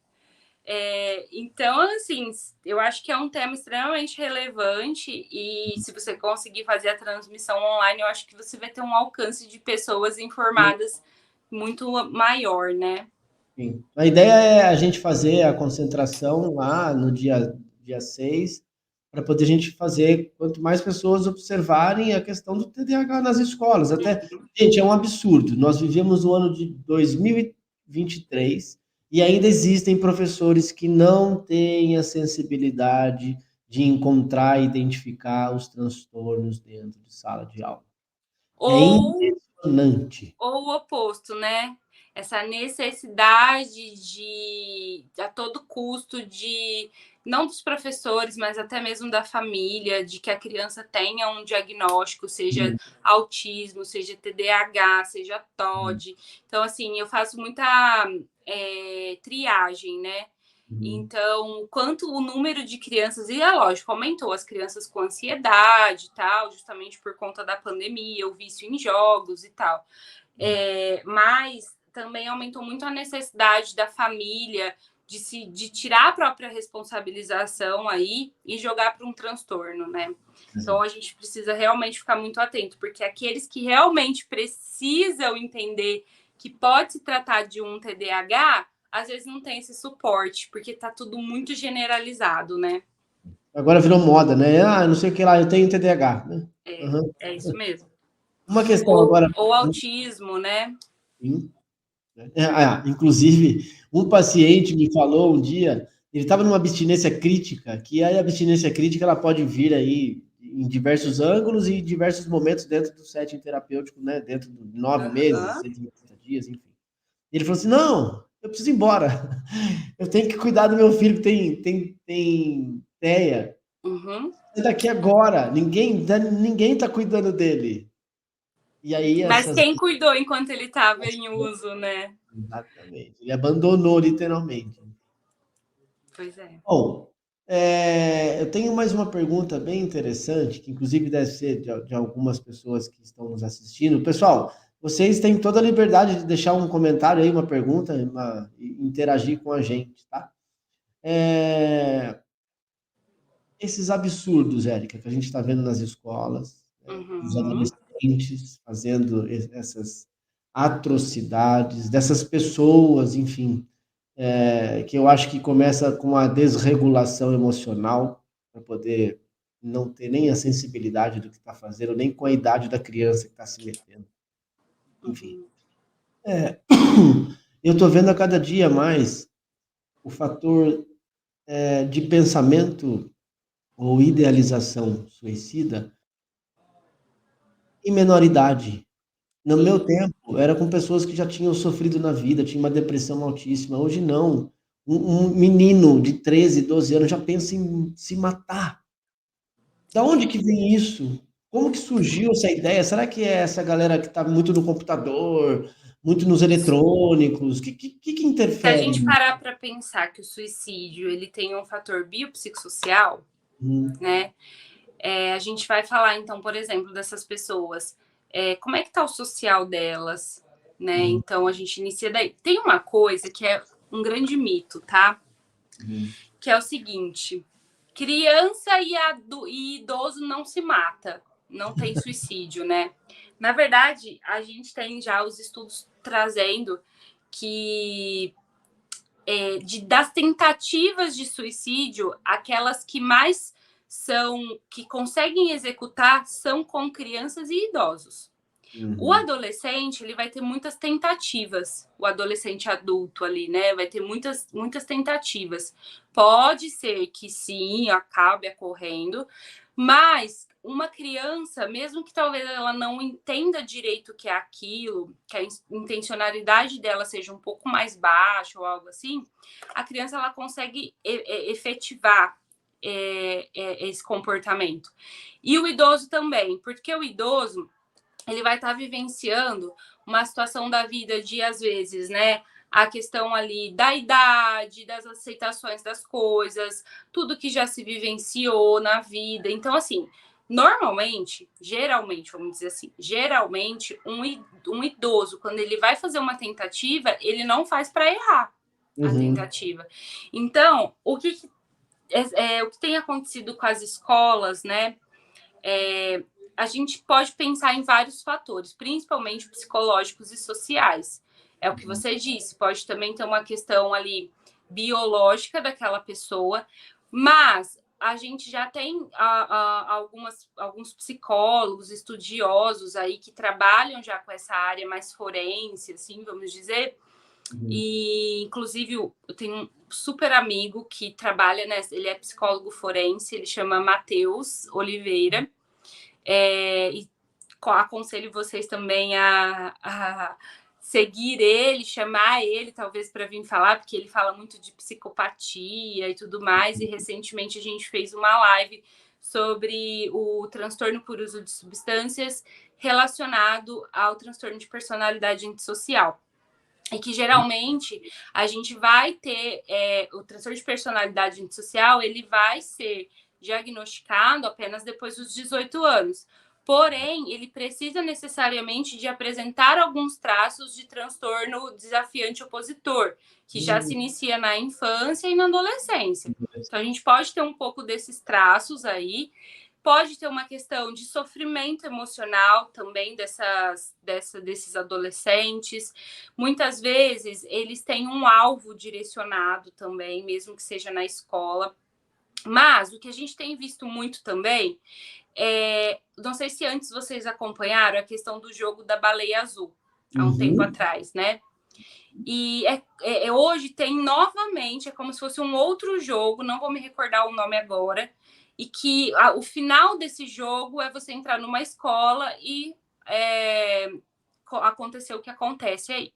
Então, assim, eu acho que é um tema extremamente relevante e se você conseguir fazer a transmissão online, eu acho que você vai ter um alcance de pessoas informadas muito maior, né? Sim. A ideia é a gente fazer a concentração lá no dia 6, para poder a gente fazer, quanto mais pessoas observarem a questão do TDAH nas escolas. Até, gente, é um absurdo. Nós vivemos o ano de 2023 e ainda existem professores que não têm a sensibilidade de encontrar e identificar os transtornos dentro de sala de aula. É Ou impressionante. o oposto, né? essa necessidade de, a todo custo, de não dos professores, mas até mesmo da família, de que a criança tenha um diagnóstico, seja autismo, seja TDAH, seja TOD. Então, assim, eu faço muita triagem, né? Então, quanto o número de crianças, e é lógico, aumentou as crianças com ansiedade e tal, justamente por conta da pandemia, o vício em jogos e tal. Mas também aumentou muito a necessidade da família de tirar a própria responsabilização aí e jogar para um transtorno, né? Então a gente precisa realmente ficar muito atento, porque aqueles que realmente precisam entender que pode se tratar de um TDAH, às vezes não tem esse suporte, porque tá tudo muito generalizado, né? Agora virou moda, né? Ah, não sei o que lá, eu tenho TDAH, né? É isso mesmo. Uma questão agora. Ou autismo, né? Sim. Inclusive, um paciente me falou um dia, ele estava numa abstinência crítica, que a abstinência crítica ela pode vir aí em diversos ângulos e em diversos momentos dentro do setting terapêutico, né? Dentro de 9 meses, 180 dias, enfim. Ele falou assim: não, eu preciso ir embora. Eu tenho que cuidar do meu filho que tem TEA. É daqui agora. Ninguém está cuidando dele. E aí Mas quem cuidou enquanto ele estava em uso, né? Exatamente. Ele abandonou, literalmente. Pois é. Bom, eu tenho mais uma pergunta bem interessante, que inclusive deve ser de algumas pessoas que estão nos assistindo. Pessoal, vocês têm toda a liberdade de deixar um comentário aí, uma pergunta, interagir com a gente, tá? Esses absurdos, Érica, que a gente está vendo nas escolas, os adolescentes fazendo essas atrocidades, dessas pessoas, enfim, que eu acho que começa com a desregulação emocional, para poder não ter nem a sensibilidade do que está fazendo, nem com a idade da criança que está se metendo. Enfim. Eu estou vendo a cada dia mais o fator de pensamento ou idealização suicida em menor idade. No meu tempo, era com pessoas que já tinham sofrido na vida, tinha uma depressão altíssima. Hoje não. Um menino de 13, 12 anos já pensa em se matar. Da onde que vem isso? Como que surgiu essa ideia? Será que é essa galera que está muito no computador, muito nos eletrônicos? O que Se a interfere? gente parar para pensar que o suicídio ele tem um fator biopsicossocial, né? A gente vai falar, então, por exemplo, dessas pessoas. Como é que está o social delas, né? Então, a gente inicia daí. Tem uma coisa que é um grande mito, tá? Que é o seguinte: criança e idoso não se mata, não tem suicídio, né? Na verdade, a gente tem já os estudos trazendo que das tentativas de suicídio, aquelas que mais que conseguem executar são com crianças e idosos. O adolescente, ele vai ter muitas tentativas, o adolescente adulto ali, né? Vai ter muitas tentativas. Pode ser que sim, acabe ocorrendo, mas uma criança, mesmo que talvez ela não entenda direito o que é aquilo, que a intencionalidade dela seja um pouco mais baixa ou algo assim, a criança ela consegue efetivar esse comportamento. E o idoso também, porque o idoso ele vai estar vivenciando uma situação da vida de, às vezes, né, a questão ali da idade, das aceitações das coisas, tudo que já se vivenciou na vida. Então, assim, geralmente, vamos dizer assim, geralmente um idoso, quando ele vai fazer uma tentativa, ele não faz para errar a tentativa. Então, o que tem acontecido com as escolas, né? A gente pode pensar em vários fatores, principalmente psicológicos e sociais. É o que você disse, pode também ter uma questão ali biológica daquela pessoa, mas a gente já tem alguns psicólogos, estudiosos aí que trabalham já com essa área mais forense, assim, vamos dizer. E, inclusive, eu tenho um super amigo que trabalha, né? Ele é psicólogo forense, ele chama Matheus Oliveira. E aconselho vocês também a seguir ele, chamar ele talvez para vir falar, porque ele fala muito de psicopatia e tudo mais, e recentemente a gente fez uma live sobre o transtorno por uso de substâncias relacionado ao transtorno de personalidade antissocial. E que geralmente a gente vai ter o transtorno de personalidade antissocial, ele vai ser diagnosticado apenas depois dos 18 anos. Porém, ele precisa necessariamente de apresentar alguns traços de transtorno desafiante opositor, que já se inicia na infância e na adolescência. Então, a gente pode ter um pouco desses traços aí, pode ter uma questão de sofrimento emocional também desses adolescentes. Muitas vezes, eles têm um alvo direcionado também, mesmo que seja na escola. Mas o que a gente tem visto muito também não sei se antes vocês acompanharam a questão do jogo da baleia azul, há um tempo atrás, né? E hoje tem novamente, é como se fosse um outro jogo, não vou me recordar o nome agora, e que o final desse jogo é você entrar numa escola e acontecer o que acontece aí.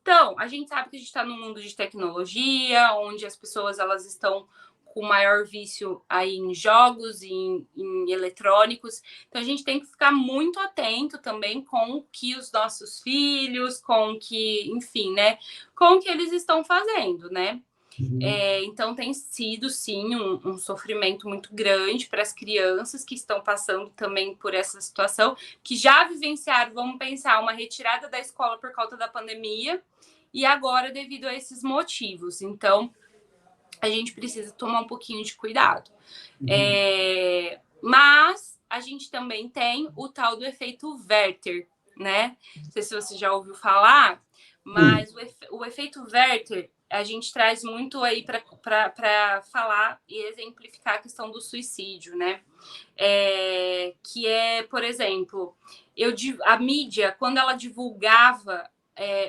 Então, a gente sabe que a gente está num mundo de tecnologia, onde as pessoas elas estão com maior vício aí em jogos, em eletrônicos. Então, a gente tem que ficar muito atento também com o que os nossos filhos, com o que, enfim, né? Com o que eles estão fazendo, né? Então, tem sido, sim, um sofrimento muito grande para as crianças que estão passando também por essa situação, que já vivenciaram, vamos pensar, uma retirada da escola por causa da pandemia, e agora devido a esses motivos. Então, a gente precisa tomar um pouquinho de cuidado. Mas a gente também tem o tal do efeito Werther, né? Não sei se você já ouviu falar, mas o efeito Werther a gente traz muito aí para falar e exemplificar a questão do suicídio, né? Que é, por exemplo, a mídia, quando ela divulgava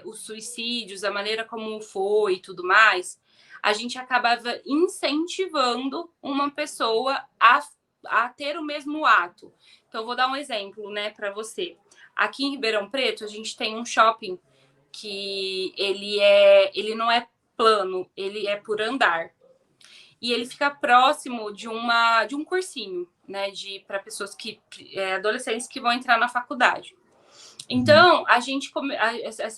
os suicídios, a maneira como foi e tudo mais, a gente acabava incentivando uma pessoa a ter o mesmo ato. Então, vou dar um exemplo, né, para você. Aqui em Ribeirão Preto, a gente tem um shopping que ele não é plano, ele é por andar. E ele fica próximo de um cursinho, né, para pessoas adolescentes que vão entrar na faculdade. Então, a gente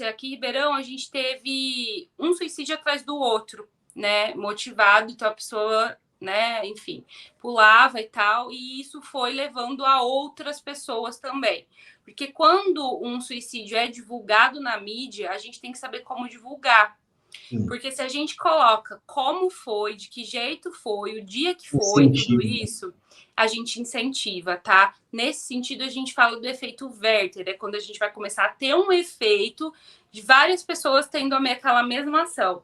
aqui em Ribeirão, a gente teve um suicídio atrás do outro, né, motivado, então a pessoa, né, enfim, pulava e tal, e isso foi levando a outras pessoas também. Porque quando um suicídio é divulgado na mídia, a gente tem que saber como divulgar. Porque se a gente coloca como foi, de que jeito foi, o dia que foi, tudo isso, a gente incentiva, tá? Nesse sentido, a gente fala do efeito Werther, é quando a gente vai começar a ter um efeito de várias pessoas tendo aquela mesma ação.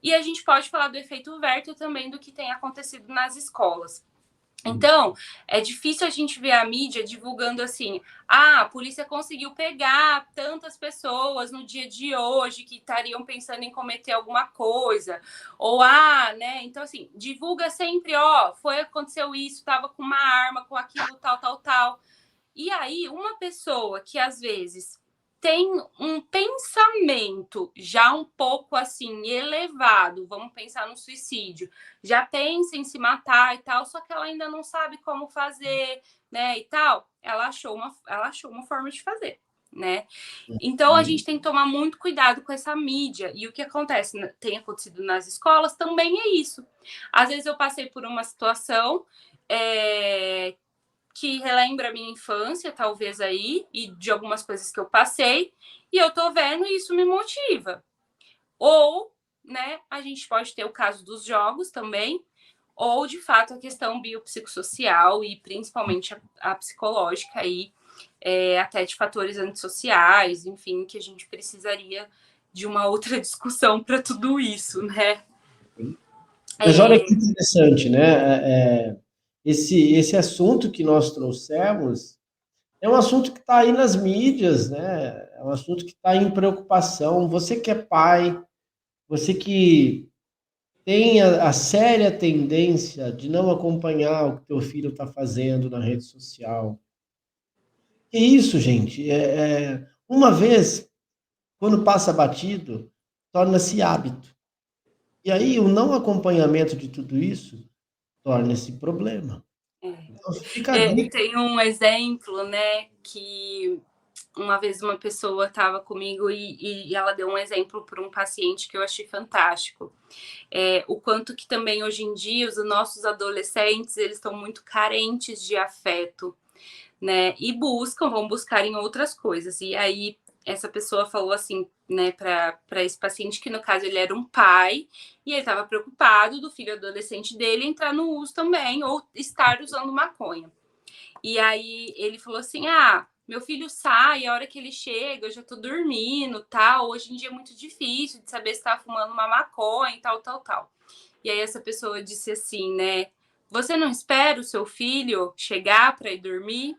E a gente pode falar do efeito Werther também do que tem acontecido nas escolas. Então, é difícil a gente ver a mídia divulgando assim, a polícia conseguiu pegar tantas pessoas no dia de hoje que estariam pensando em cometer alguma coisa, ou né? Então, assim, divulga sempre, aconteceu isso, estava com uma arma, com aquilo, tal, tal, tal. E aí, uma pessoa que às vezes tem um pensamento já um pouco assim elevado, vamos pensar no suicídio, já pensa em se matar e tal, só que ela ainda não sabe como fazer, né, e tal, ela achou uma forma de fazer, né? Então a gente tem que tomar muito cuidado com essa mídia. E o que acontece, tem acontecido nas escolas também é isso. Às vezes eu passei por uma situação que relembra a minha infância, talvez aí, e de algumas coisas que eu passei, e eu tô vendo e isso me motiva. Ou, né, a gente pode ter o caso dos jogos também, ou, de fato, a questão biopsicossocial e principalmente a psicológica aí, até de fatores antissociais, enfim, que a gente precisaria de uma outra discussão para tudo isso, né? Mas olha que interessante, né? Esse assunto que nós trouxemos é um assunto que está aí nas mídias, né? É um assunto que está em preocupação. Você que é pai, você que tem a séria tendência de não acompanhar o que teu filho está fazendo na rede social. Que isso, gente? Uma vez, quando passa batido, torna-se hábito. E aí o não acompanhamento de tudo isso torna-se problema. Então fica a Eu dica. tenho um exemplo, né, que uma vez uma pessoa estava comigo e ela deu um exemplo para um paciente que eu achei fantástico. O quanto que também hoje em dia os nossos adolescentes eles estão muito carentes de afeto, né? E vão buscar em outras coisas. E aí essa pessoa falou assim, né, para esse paciente que no caso ele era um pai e ele estava preocupado do filho adolescente dele entrar no uso também ou estar usando maconha. E aí ele falou assim: ah, meu filho sai, a hora que ele chega, eu já tô dormindo, tal. Hoje em dia é muito difícil de saber se tá fumando uma maconha e tal, tal, tal. E aí essa pessoa disse assim, né? Você não espera o seu filho chegar para ir dormir?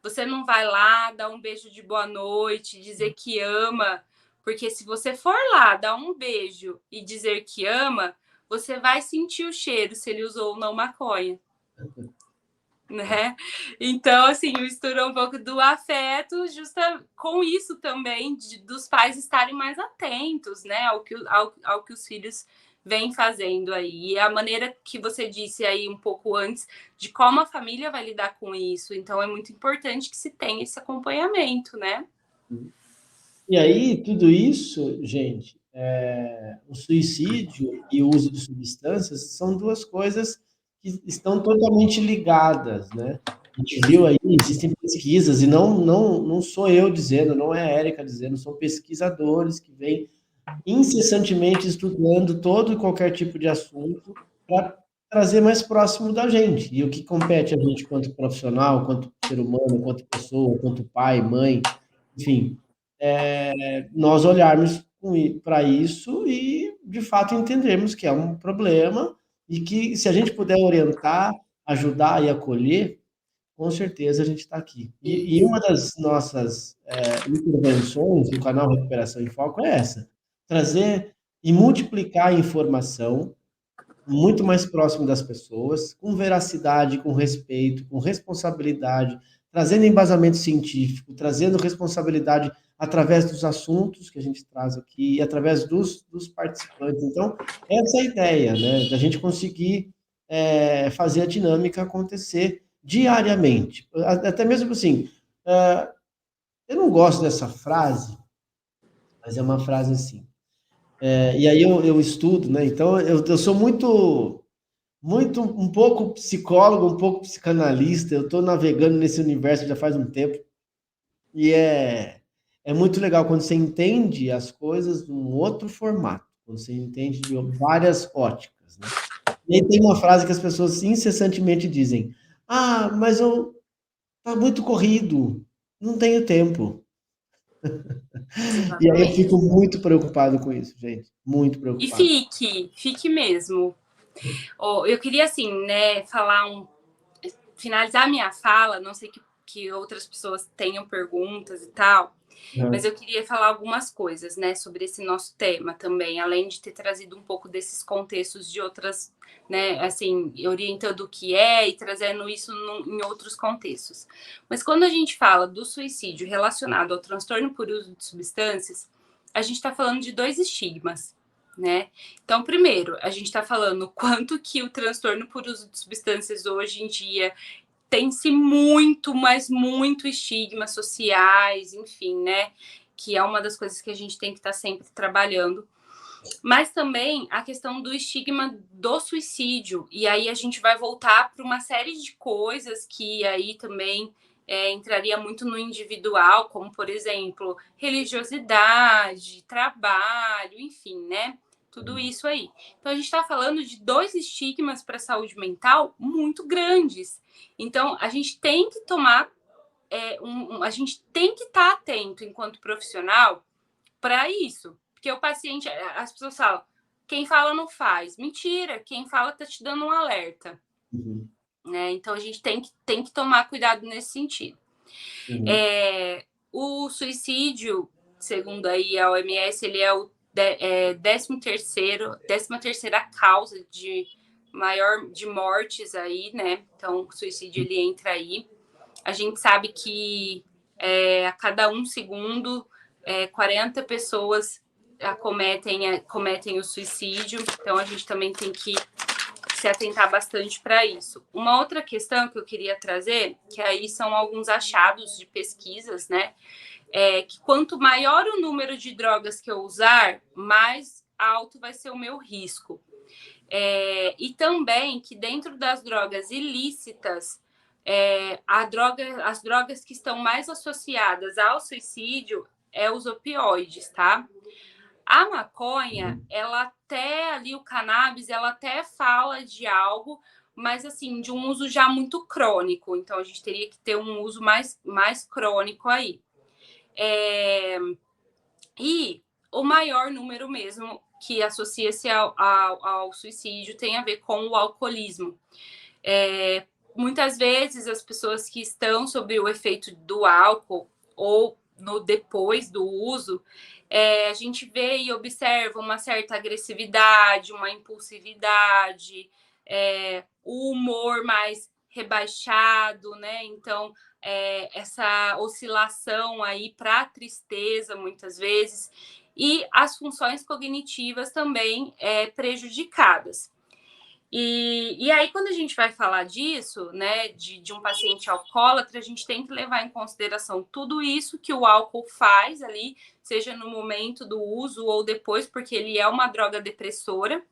Você não vai lá dar um beijo de boa noite, dizer que ama, porque se você for lá dar um beijo e dizer que ama, você vai sentir o cheiro se ele usou ou não maconha, né? Então, assim, misturou um pouco do afeto, justa com isso também, dos pais estarem mais atentos, né, ao que os filhos vêm fazendo aí. E a maneira que você disse aí um pouco antes, de como a família vai lidar com isso. Então, é muito importante que se tenha esse acompanhamento, né? E aí, tudo isso, gente, o suicídio e o uso de substâncias são duas coisas que estão totalmente ligadas, né? A gente viu aí, existem pesquisas, e não sou eu dizendo, não é a Érica dizendo, são pesquisadores que vêm incessantemente estudando todo e qualquer tipo de assunto para trazer mais próximo da gente. E o que compete a gente quanto profissional, quanto ser humano, quanto pessoa, quanto pai, mãe, enfim, nós olharmos para isso e, de fato, entendermos que é um problema e que, se a gente puder orientar, ajudar e acolher, com certeza a gente está aqui. E uma das nossas intervenções no canal Recuperação em Foco é essa: trazer e multiplicar a informação muito mais próximo das pessoas, com veracidade, com respeito, com responsabilidade, trazendo embasamento científico, trazendo responsabilidade através dos assuntos que a gente traz aqui e através dos participantes. Então, essa é a ideia, né? Da gente conseguir fazer a dinâmica acontecer diariamente. Até mesmo assim, eu não gosto dessa frase, mas é uma frase assim. E aí eu estudo, né? Então eu sou muito, um pouco psicólogo, um pouco psicanalista. Eu estou navegando nesse universo já faz um tempo e é muito legal quando você entende as coisas num outro formato, quando você entende de várias óticas, né? E aí tem uma frase que as pessoas incessantemente dizem: ah, mas eu tá muito corrido, não tenho tempo. E aí eu Exatamente. fico muito preocupado com isso, gente, muito E preocupado. fique mesmo. Eu queria, assim, né, finalizar minha fala, não sei que outras pessoas tenham perguntas e tal, mas Uhum. eu queria falar algumas coisas, né, sobre esse nosso tema também, além de ter trazido um pouco desses contextos de outras, né, assim, orientando o que é e trazendo isso em outros contextos. Mas quando a gente fala do suicídio relacionado ao transtorno por uso de substâncias, a gente está falando de dois estigmas, né? Então, primeiro, a gente está falando o quanto que o transtorno por uso de substâncias hoje em dia tem-se muito, mas muito estigmas sociais, enfim, né? Que é uma das coisas que a gente tem que estar sempre trabalhando. Mas também a questão do estigma do suicídio. E aí a gente vai voltar para uma série de coisas que aí também entraria muito no individual, como, por exemplo, religiosidade, trabalho, enfim, né? Tudo isso aí. Então, a gente está falando de dois estigmas para a saúde mental muito grandes. Então, a gente tem que tomar, a gente tem que estar atento enquanto profissional para isso. Porque o paciente, as pessoas falam, quem fala não faz. Mentira, quem fala está te dando um alerta. Uhum. Né? Então, a gente tem que tomar cuidado nesse sentido. Uhum. O suicídio, segundo aí a OMS, ele é o 13ª causa de mortes aí, né? Então, o suicídio ele entra aí. A gente sabe que a cada 1 segundo 40 pessoas cometem o suicídio, então a gente também tem que se atentar bastante para isso. Uma outra questão que eu queria trazer, que aí são alguns achados de pesquisas, né? É que quanto maior o número de drogas que eu usar, mais alto vai ser o meu risco. E também que dentro das drogas ilícitas, as drogas que estão mais associadas ao suicídio os opioides, tá? A maconha, ela até ali, o cannabis, ela até fala de algo, mas assim, de um uso já muito crônico. Então, a gente teria que ter um uso mais crônico aí. E o maior número mesmo que associa-se ao suicídio tem a ver com o alcoolismo. Muitas vezes as pessoas que estão sob o efeito do álcool ou depois do uso, a gente vê e observa uma certa agressividade, uma impulsividade, o humor mais rebaixado, né? Então, essa oscilação aí para a tristeza, muitas vezes, e as funções cognitivas também prejudicadas. E aí, quando a gente vai falar disso, né, de um paciente alcoólatra, a gente tem que levar em consideração tudo isso que o álcool faz ali, seja no momento do uso ou depois, porque ele é uma droga depressora,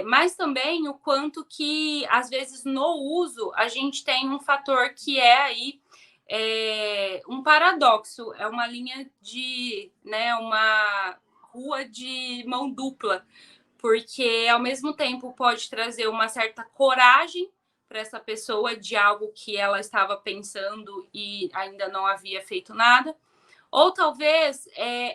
mas também o quanto que, às vezes, no uso, a gente tem um fator que é aí um paradoxo, é uma linha de, né, uma rua de mão dupla, porque ao mesmo tempo pode trazer uma certa coragem para essa pessoa de algo que ela estava pensando e ainda não havia feito nada, ou talvez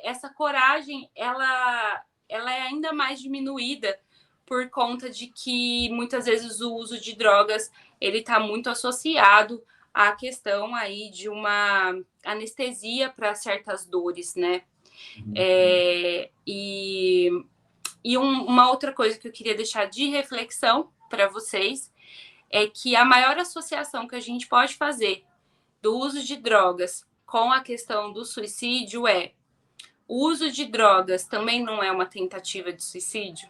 essa coragem ela é ainda mais diminuída por conta de que muitas vezes o uso de drogas ele está muito associado à questão aí de uma anestesia para certas dores, né? Uma outra coisa que eu queria deixar de reflexão para vocês é que a maior associação que a gente pode fazer do uso de drogas com a questão do suicídio o uso de drogas também não é uma tentativa de suicídio,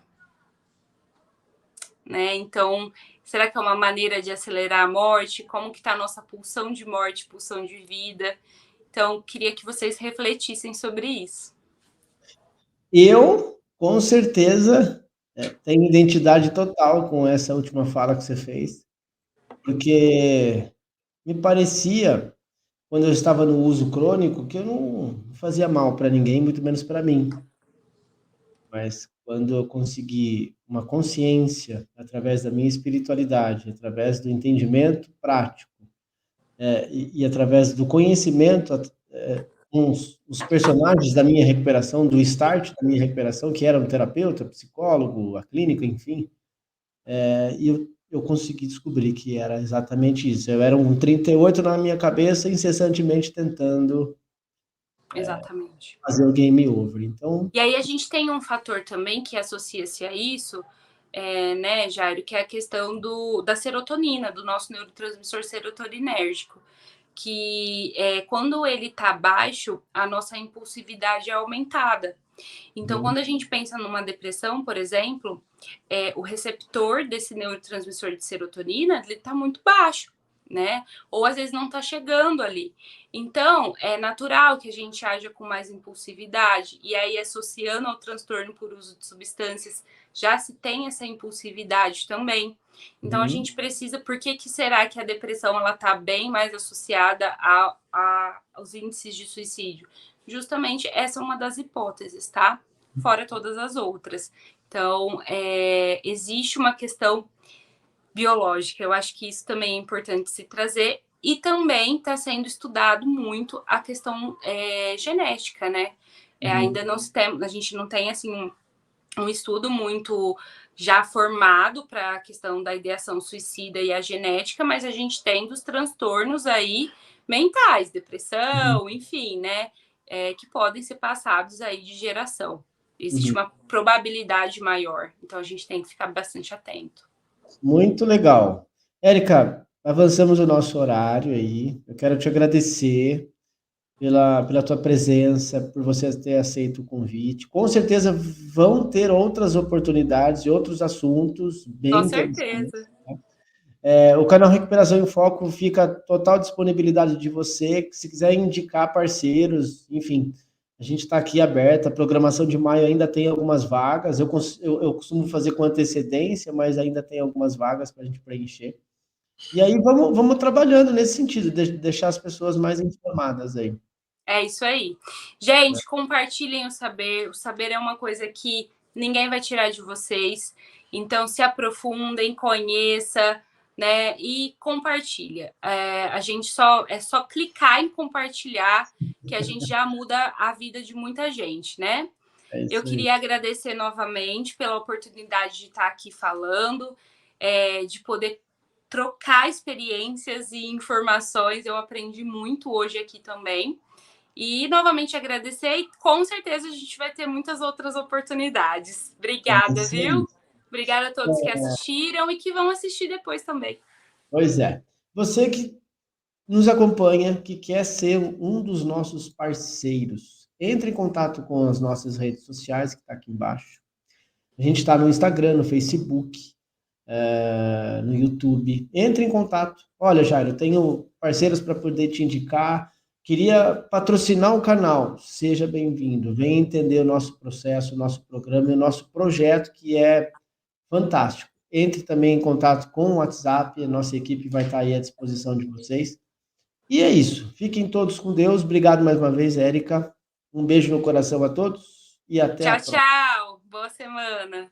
né? Então, será que é uma maneira de acelerar a morte? Como que está a nossa pulsão de morte, pulsão de vida? Então, queria que vocês refletissem sobre isso. Eu, com certeza, tenho identidade total com essa última fala que você fez, porque me parecia, quando eu estava no uso crônico, que eu não fazia mal para ninguém, muito menos para mim. Mas quando eu consegui uma consciência através da minha espiritualidade, através do entendimento prático, e através do conhecimento com os personagens da minha recuperação, do start da minha recuperação, que eram terapeuta, psicólogo, a clínica, enfim, e eu consegui descobrir que era exatamente isso. Eu era um 38 na minha cabeça, incessantemente tentando Exatamente. fazer o game over. Então, e aí a gente tem um fator também que associa-se a isso, né, Jairo, que é a questão da serotonina, do nosso neurotransmissor serotoninérgico, que quando ele está baixo, a nossa impulsividade é aumentada. Então, quando a gente pensa numa depressão, por exemplo, o receptor desse neurotransmissor de serotonina, ele está muito baixo, né? Ou às vezes não está chegando ali. Então, é natural que a gente haja com mais impulsividade. E aí, associando ao transtorno por uso de substâncias, já se tem essa impulsividade também. Então, a gente precisa... Por que será que a depressão ela está bem mais associada aos índices de suicídio? Justamente essa é uma das hipóteses, tá? Fora todas as outras. Então, existe uma questão biológica. Eu acho que isso também é importante se trazer. E também está sendo estudado muito a questão genética, né? Ainda não se tem, a gente não tem assim um estudo muito já formado para a questão da ideação suicida e a genética, mas a gente tem dos transtornos aí mentais, depressão, enfim, né? Que podem ser passados aí de geração. Existe uma probabilidade maior, então a gente tem que ficar bastante atento. muito legal. Érica, avançamos o nosso horário aí. Eu quero te agradecer. pela tua presença, por você ter aceito o convite. Com certeza vão ter outras oportunidades e outros assuntos bem Com interessantes. certeza. O canal Recuperação em Foco fica à total disponibilidade de você. Se quiser indicar parceiros, enfim, a gente está aqui aberto. A programação de maio ainda tem algumas vagas. Eu costumo fazer com antecedência, mas ainda tem algumas vagas para a gente preencher. E aí vamos trabalhando nesse sentido, de deixar as pessoas mais informadas aí. É isso aí. Gente, compartilhem o saber. O saber é uma coisa que ninguém vai tirar de vocês. Então, se aprofundem, conheça, né? E compartilha. A gente é só clicar em compartilhar que a gente já muda a vida de muita gente, né? É Eu isso aí. queria agradecer novamente pela oportunidade de estar aqui falando, de poder trocar experiências e informações. Eu aprendi muito hoje aqui também. E novamente agradecer e com certeza a gente vai ter muitas outras oportunidades. É Obrigada, isso aí. viu? Obrigada a todos que assistiram e que vão assistir depois também. Pois é. Você que nos acompanha, que quer ser um dos nossos parceiros, entre em contato com as nossas redes sociais, que está aqui embaixo. A gente está no Instagram, no Facebook, no YouTube. Entre em contato. Olha, Jairo, eu tenho parceiros para poder te indicar. Queria patrocinar o canal. Seja bem-vindo. Venha entender o nosso processo, o nosso programa e o nosso projeto, que é fantástico. Entre também em contato com o WhatsApp. A nossa equipe vai estar aí à disposição de vocês. E é isso. Fiquem todos com Deus. Obrigado mais uma vez, Érica. Um beijo no coração a todos e até a Tchau, próxima. tchau. Boa semana.